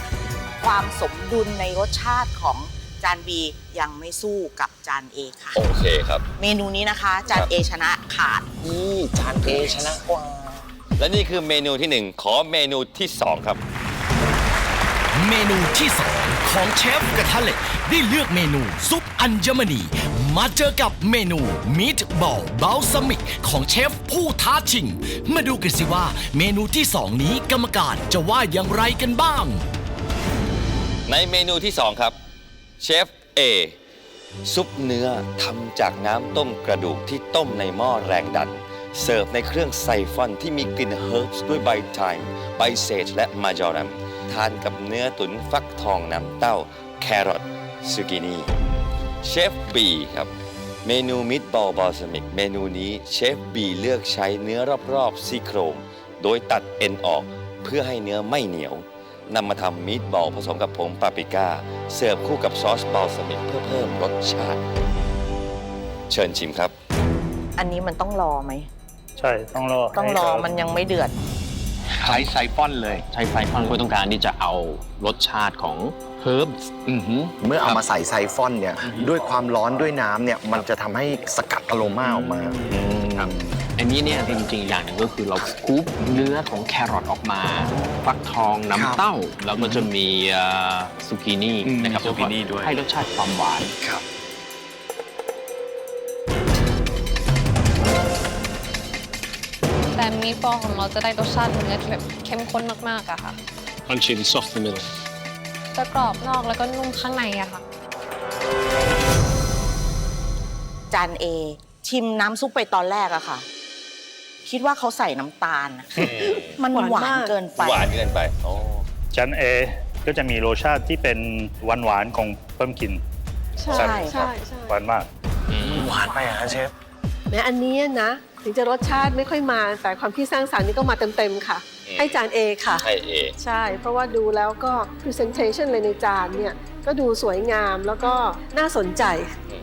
ความสมดุลในรสชาติของจานบียังไม่สู้กับจาน A ค่ะ โอเคครับ เมนูนี้นะคะจาน A ชนะขาด นี่จานเอชนะกว่า และนี่คือเมนูที่ 1 ขอเมนูที่ 2 ครับ เมนูที่ 2 ของเชฟกระทะเหล็กได้เลือกเมนูซุปอัญมณีมาเจอกับเมนูมีทบอลบัลซามิกของเชฟผู้ท้าชิง มาดูกันสิว่าเมนูที่ 2 นี้กรรมการจะว่าอย่างไรกันบ้าง ในเมนูที่ 2 ครับเชฟ A ซุปเนื้อทำจากน้ำต้มกระดูกที่ต้มในหม้อแรงดัน เสิร์ฟในเครื่องไซฟอนที่มีกลิ่นเฮิร์บด้วยใบไทม์ใบเซจและมาจอรัมทานกับเนื้อตุ๋นฟักทองน้ำเต้าแครอทซูกินีเชฟบีครับเมนูมิตบอลบอลซามิกเมนูนี้เชฟบีเลือกใช้เนื้อรอบๆซี่โครงโดยตัดเอ็นออกเพื่อให้เนื้อไม่เหนียวนำมาทำมีตบอลผสมกับผงปาปริก้าเสิร์ฟคู่กับซอสบอลซามิกเพื่อเพิ่มรสชาติเชิญชิมครับ อันนี้มันต้องรอไหม ใช่ต้องรอ ต้องรอมันยังไม่เดือด ใช้ไซฟอนเลยใช้ไซฟอนเพื่อต้องการที่จะเอารสชาติของเฮิร์บ เมื่อเอามาใส่ไซฟอนเนี่ยด้วยความร้อนด้วยน้ำเนี่ยมันจะทำให้สกัดอโรมาออกมา อันนี้เนี่ยจริงๆอย่างหนึ่งก็คือเราสกู๊ปเนื้อของแครอทออกมาฟักทองน้ำเต้าแล้วก็จะมีซูกินี่นะครับ ซูกินี่ด้วย ให้รสชาติความหวาน ครับ แต่มีฟองของเราจะได้รสชาติเนื้อที่แบบเข้มข้นมากๆอะค่ะ Crunchy and soft in the middle. จะกรอบนอกแล้วก็นุ่มข้างในอะค่ะ จานเอชิมน้ำซุปไปตอนแรกอะค่ะ คิดว่าเขาใส่น้ำตาลอะมันหวานเกินไป หวานเกินไปอ๋อ จานเอก็จะมีรสชาติที่เป็นหวานๆของเพิ่มกิน ใช่ ครับ ใช่ใช่ หวานมาก หวานไปอะเชฟ แม้อันนี้นะถึงจะรสชาติไม่ค่อยมา แต่ความคิดสร้างสรรค์นี่ก็มาเต็มๆค่ะ ให้จานเอค่ะ ให้เอ ใช่ เพราะว่าดูแล้วก็ presentation เลยในจานเนี่ยก็ดูสวยงามแล้วก็น่าสนใจ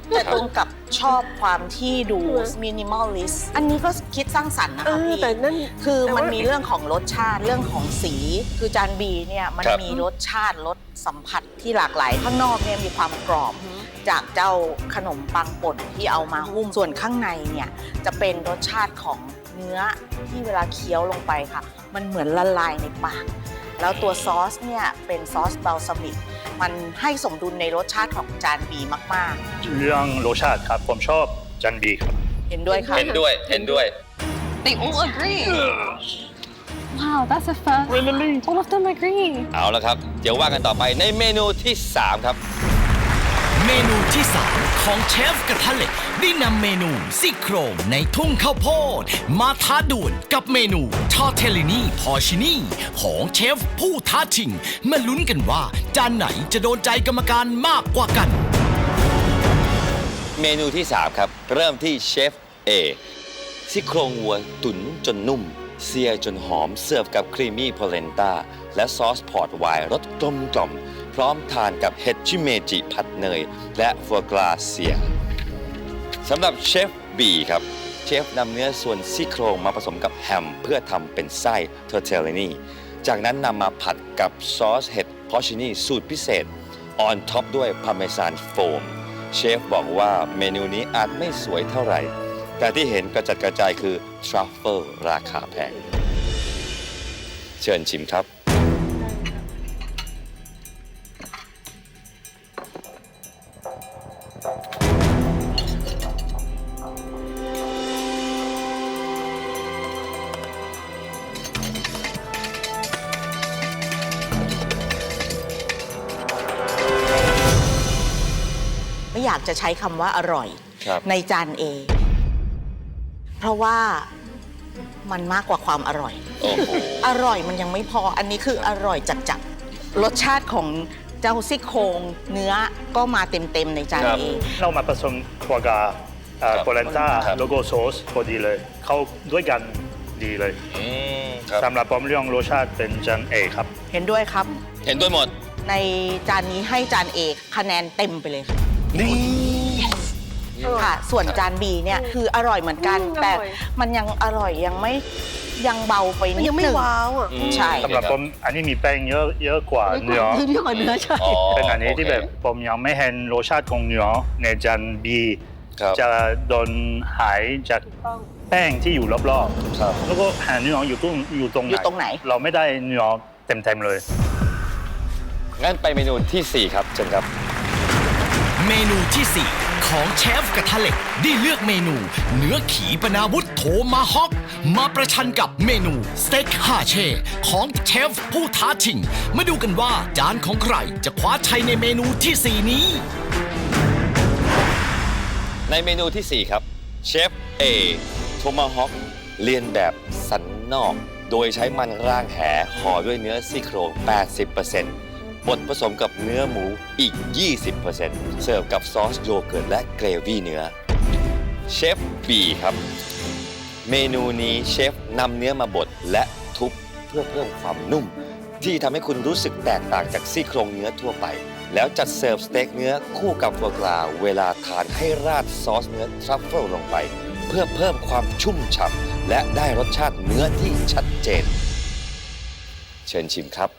แต่ตรงกับชอบความที่ดูมินิมอลลิสต์อันนี้ก็คิดสร้างสรรค์นะคะพี่ แต่นั่น คือมันมีเรื่องของรสชาติเรื่องของสี คือจานบีเนี่ยมัน ครับ มีรสชาติรสสัมผัสที่หลากหลาย ข้างนอกเนี่ยมีความกรอบจากเจ้าขนมปังป่นที่เอามาหุ้มส่วนข้างในเนี่ยจะเป็นรสชาติของเนื้อที่เวลาเคี้ยวลงไปค่ะ มันเหมือนละลายในปาก แล้วตัวซอสเนี่ยเป็นซอสบัลซามิกมันให้สมดุลในรสชาติของจานบีมาก เรื่องรสชาติครับผมชอบจานบีครับ ๆ เห็นด้วยค่ะ เห็นด้วยเห็นด้วย They all agree Wow that's a first All of them agree เอาละครับ เดี๋ยวว่ากันต่อไปในเมนูที่ 3 ครับ เมนูที่ 3 ของเชฟกระทะเหล็กได้นำเมนูซี่โครงในทุ่งข้าวโพดมาท้าดวลกับเมนูทอร์เทลลินีพอชินีของเชฟผู้ท้าชิงมาลุ้นกันว่าจานไหนจะโดนใจกรรมการมากกว่ากัน เมนูที่ 3 ครับ เริ่มที่เชฟเอซี่โครงวัวตุ๋นจนนุ่ม เซียจนหอมเสิร์ฟกับครีมมี่โพเลนต้าและซอสพอร์ตไวน์รสกลมกล่อมพร้อมทานกับเห็ดชิเมจิผัดเนย และฟัวกราเซียสำหรับเชฟบีครับเชฟนำเนื้อส่วนซี่โครงมาผสมกับแฮมเพื่อทำเป็นไส้เทอร์เทลลินีจากนั้นนำมาผัดกับซอสเห็ดพอชินีสูตรพิเศษออนท็อปด้วยพาร์เมซานโฟมเชฟบอกว่าเมนูนี้อาจไม่สวยเท่าไหร่แต่ที่เห็นกระจัดกระจายคือทรัฟเฟิลราคาแพงเชิญชิมครับ ไม่อยากจะใช้คำว่าอร่อย ครับ ในจานเอ เพราะว่ามันมากกว่าความอร่อย โอ้โห อร่อยมันยังไม่พอ อันนี้คืออร่อยจัดๆรสชาติของเจ้าซี่โครงเนื้อก็มาเต็มๆในจานเอ เรามาผสมฟัวกราโพเลนต้าโลโก้ซอสพอดีเลย เข้าด้วยกันดีเลยสำหรับผมเรื่องรสชาติเป็นจานเอครับ เห็นด้วยครับ เห็นด้วยหมด ในจานนี้ให้จานเอคะแนนเต็มไปเลยค่ะ นี่ ค่ะ ส่วนจานบีเนี่ยคืออร่อยเหมือนกัน แต่มันยังอร่อยยังเบาไปนิดนึง ยังไม่ว้าวอ่ะ ใช่ สำหรับผมอันนี้มีแป้งเยอะกว่าเนื้อ เยอะกว่าเนื้อใช่ เป็นอันนี้ที่แบบผมยังไม่เห็นรสชาติของเนื้อในจานบีจะโดนหายจากแป้งที่อยู่รอบๆแล้วก็หาเนื้ออยู่ตรงไหนเราไม่ได้เนื้อเต็มๆเลย งั้นไปเมนูทีสี่ 4 ครับเชิญครับ เมนูที่ 4 ของเชฟกระทะเหล็กได้เลือกเมนูเนื้อขีปนาวุธโทมาฮอกมาประชันกับเมนูสเต็กฮาเช่ของเชฟผู้ท้าชิงมาดูกันว่าจานของใครจะคว้าชัยในเมนูที่ 4 นี้ ในเมนูที่ 4 ครับเชฟเอโทมาฮอก เลียนแบบสันนอก โดยใช้มันร่างแหห่อด้วยเนื้อซี่โครง 80%บดผสมกับเนื้อหมูอีก 20%เสิร์ฟกับซอสโยเกิร์ตและเกรวี่เนื้อเชฟบีครับเมนูนี้เชฟนำเนื้อมาบดและทุบเพื่อเพิ่มความนุ่ม ที่ทำให้คุณรู้สึกแตกต่างจากซี่โครงเนื้อทั่วไป แล้วจัดเสิร์ฟสเต็กเนื้อคู่กับฟัวกราเวลาทานให้ราดซอสเนื้อทรัฟเฟิลลงไป เพื่อเพิ่มความชุ่มฉ่ำและได้รสชาติเนื้อที่ชัดเจน เชิญชิมครับ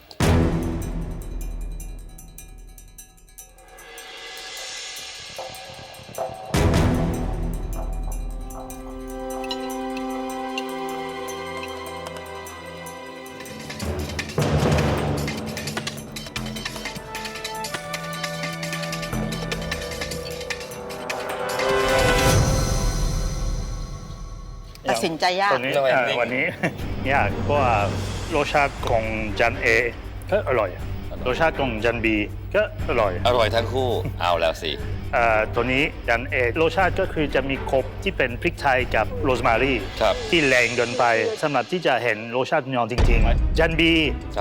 ตัดสินใจยาก ตอนนี้วันนี้ ยากเพราะว่ารสชาติของจานเอก็อร่อยรสชาติของจานบีก็อร่อย อร่อยทั้งคู่ เอาแล้วสิ ตัวนี้จานเอรสชาติก็คือจะมีครบที่เป็นพริกไทยกับโรสแมรี่ที่แรงเกินไปสำหรับที่จะเห็นรสชาติเนื้อจริงๆจานบี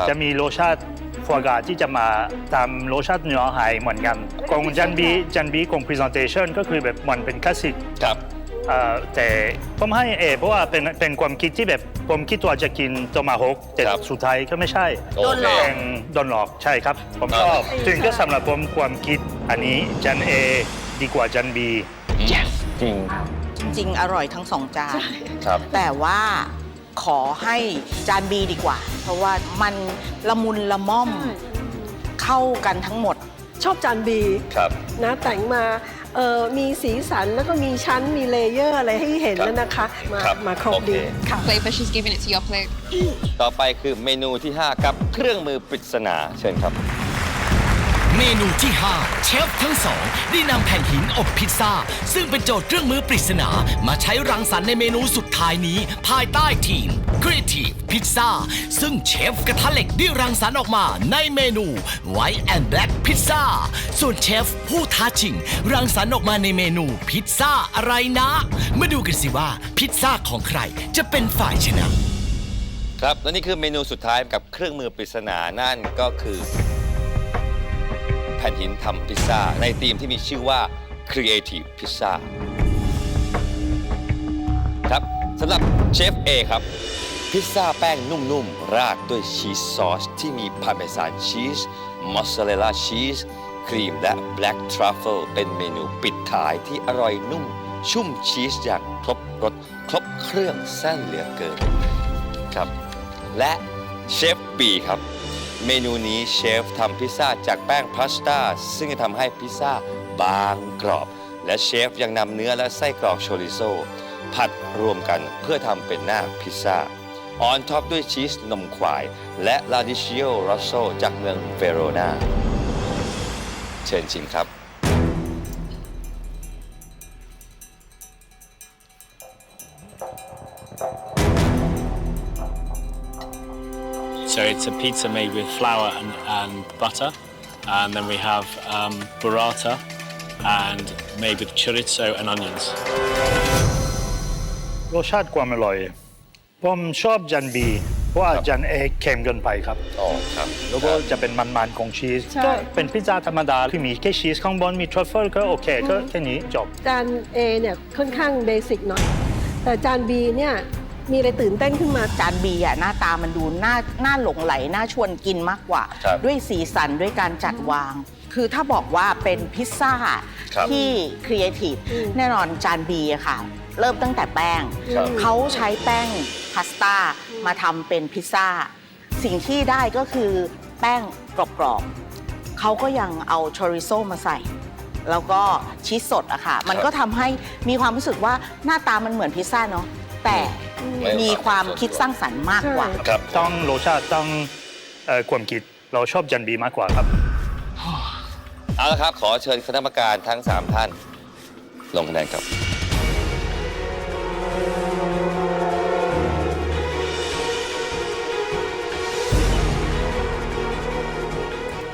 จะมีรสชาติฟัวกราที่จะมาตามรสชาติเนื้อหายเหมือนกันของจานบีของ presentation ก็คือแบบมันเป็นคลาสสิกแต่ผมให้เพราะว่าเป็นความคิดที่แบบผมคิดว่าจะกินโตมาฮกแต่สุดท้ายก็ไม่ใช่โดนหลอกใช่ครับผมชอบถึงก็สำหรับผมความคิดอันนี้จันเอดีกว่าจันบี yes จริง จริงอร่อยทั้งสองจานแต่ว่าขอให้จานบีดีกว่า เพราะว่ามันละมุนละม่อมเข้ากันทั้งหมด ชอบจานบีนะแต่งมามีสีสันแล้วก็มีชั้นมีเลเยอร์อะไรให้เห็นแล้วนะคะมาครบดีค่ะ Plate, but she's giving it to your plate. ต่อไปคือเมนูที่ 5 กับเครื่องมือปริศนาเชิญครับ เมนูที่ 5 เชฟทั้งสองได้นำแผ่นหินอบพิซซ่าซึ่งเป็นโจทย์เครื่องมือปริศนามาใช้รังสรรค์ในเมนูสุดท้ายนี้ภายใต้ทีม Creative Pizza ซึ่งเชฟกระทะเหล็กได้รังสรรค์ออกมาในเมนู White and Black Pizza ส่วนเชฟผู้ท้าชิงรังสรรค์ออกมาในเมนูพิซซ่าอะไรนะมาดูกันสิว่าพิซซ่าของใครจะเป็นฝ่ายชนะครับ และนี่คือเมนูสุดท้ายกับเครื่องมือปริศนานั่นก็คือแผ่นหินทำพิซซ่าในธีมที่มีชื่อว่า Creative Pizza ครับสำหรับเชฟเอครับพิซซ่าแป้งนุ่มๆราดด้วยชีสซอสที่มีพาร์เมซานชีสมอสซาเรลล่าชีสครีมและแบล็กทรัฟเฟิลเป็นเมนูปิดท้ายที่อร่อยนุ่มชุ่มชีสอย่างครบรสครบเครื่องแซ่บเหลือเกินครับและเชฟบีครับเมนูนี้เชฟทำพิซซ่าจากแป้งพาสต้าซึ่งจะทำให้พิซซ่าบางกรอบและเชฟยังนำเนื้อและไส้กรอกโชริโซผัดรวมกันเพื่อทำเป็นหน้าพิซซ่าออนท็อปด้วยชีสนมควายและลาดิชิโอโรโซจากเมืองเวโรนาเชิญชิมครับ So it's a pizza made with flour and butter, and then we have burrata, and made with chorizo and onions. รสชาติความอร่อยผมชอบจันบีเพราะว่าจันเอเค็มเกินไปครับแล้วก็จะเป็นมันๆของชีสก็เป็นพิซซ่าธรรมดาที่มีแค่ชีสข้างบนมีทรัฟเฟิลก็โอเคก็แค่นี้จบจานเอเนี่ยค่อนข้างเบสิกหน่อยแต่จานบีเนี่ยมีอะไรตื่นเต้นขึ้นมาจานบีอ่ะหน้าตามันดูน่าหลงไหลน่าชวนกินมากกว่าด้วยสีสันด้วยการจัดวางคือถ้าบอกว่าเป็นพิซซ่าที่ครีเอทีฟแน่นอนจานบีอะค่ะเริ่มตั้งแต่แป้งเขาใช้แป้งพาสต้ามาทำเป็นพิซซ่าสิ่งที่ได้ก็คือแป้งกรอบๆเขาก็ยังเอาชอริโซมาใส่แล้วก็ชีสสดอะค่ะมันก็ทำให้มีความรู้สึกว่าหน้าตามันเหมือนพิซซ่าเนาะแต่มีความคิดสร้างสรรค์มากกว่าต้องรสชาติต้องความคิดเราชอบจันบีมากกว่าครับเอาละครับขอเชิญคณะกรรมการทั้ง3ท่านลงคะแนนครับ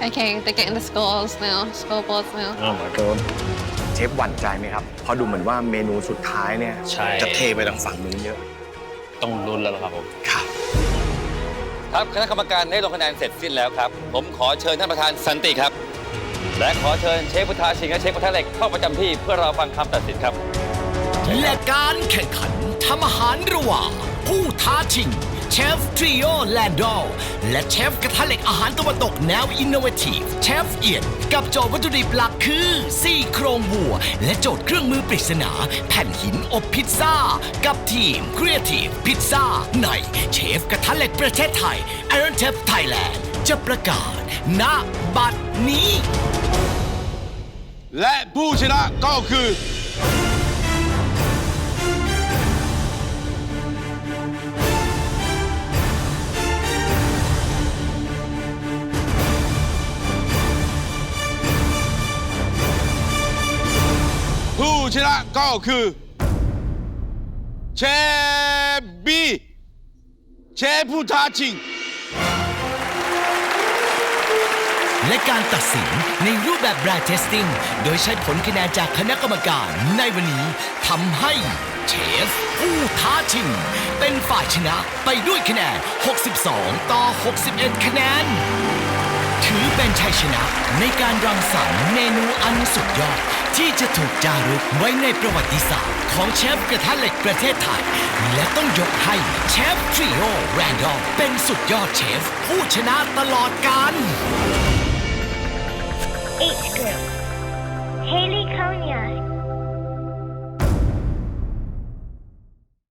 Okay, they're getting the scores now, scoreboards now. Oh my god. เชฟหวั่นใจไหมครับเพราะดูเหมือนว่าเมนูสุดท้ายเนี่ยจะเทไปทางฝั่งนู้นเยอะ ต้องลุ้นแล้วล่ะครับผม ครับคณะกรรมการได้ลงคะแนนเสร็จสิ้นแล้วครับ ผมขอเชิญท่านประธานสันติครับ และขอเชิญเชฟพุทธาชิงและเชฟพุทธาเหล็กเข้าประจำที่เพื่อรอฟังคำตัดสินครับ และการแข่งขันทำอาหารระหว่างผู้ท้าชิงเชฟทริโอแลนดอลและเชฟกระทะเหล็กอาหารตะวันตกแนวอินโนเวทีฟเชฟเอียนกับโจทย์วัตถุดิบหลักคือซี่โครงวัว และโจทย์เครื่องมือปริศนาแผ่นหินอบพิซซ่ากับทีม Creative Pizza ในเชฟกระทะเหล็กประเทศไทย Iron Chef Thailand จะประกาศณบัดนี้ และผู้ชนะก็คือ ผู้ชนะก็คือเชฟบีเชฟผู้ท้าชิง และการตัดสินในรูปแบบ Blind Testing โดยใช้ผลคะแนนจากคณะกรรมการในวันนี้ทำให้เชฟผู้ท้าชิงเป็นฝ่ายชนะไปด้วยคะแนน 62 ต่อ 61 คะแนน ถือเป็นชัยชนะในการรังสรรค์เมนูอันสุดยอดที่จะถูกจารึกไว้ในประวัติศาสตร์ของเชฟกระทะเหล็กประเทศไทย และต้องยกให้เชฟทริโอแรนดอลเป็นสุดยอดเชฟผู้ชนะตลอดกาล H group Haley Cognac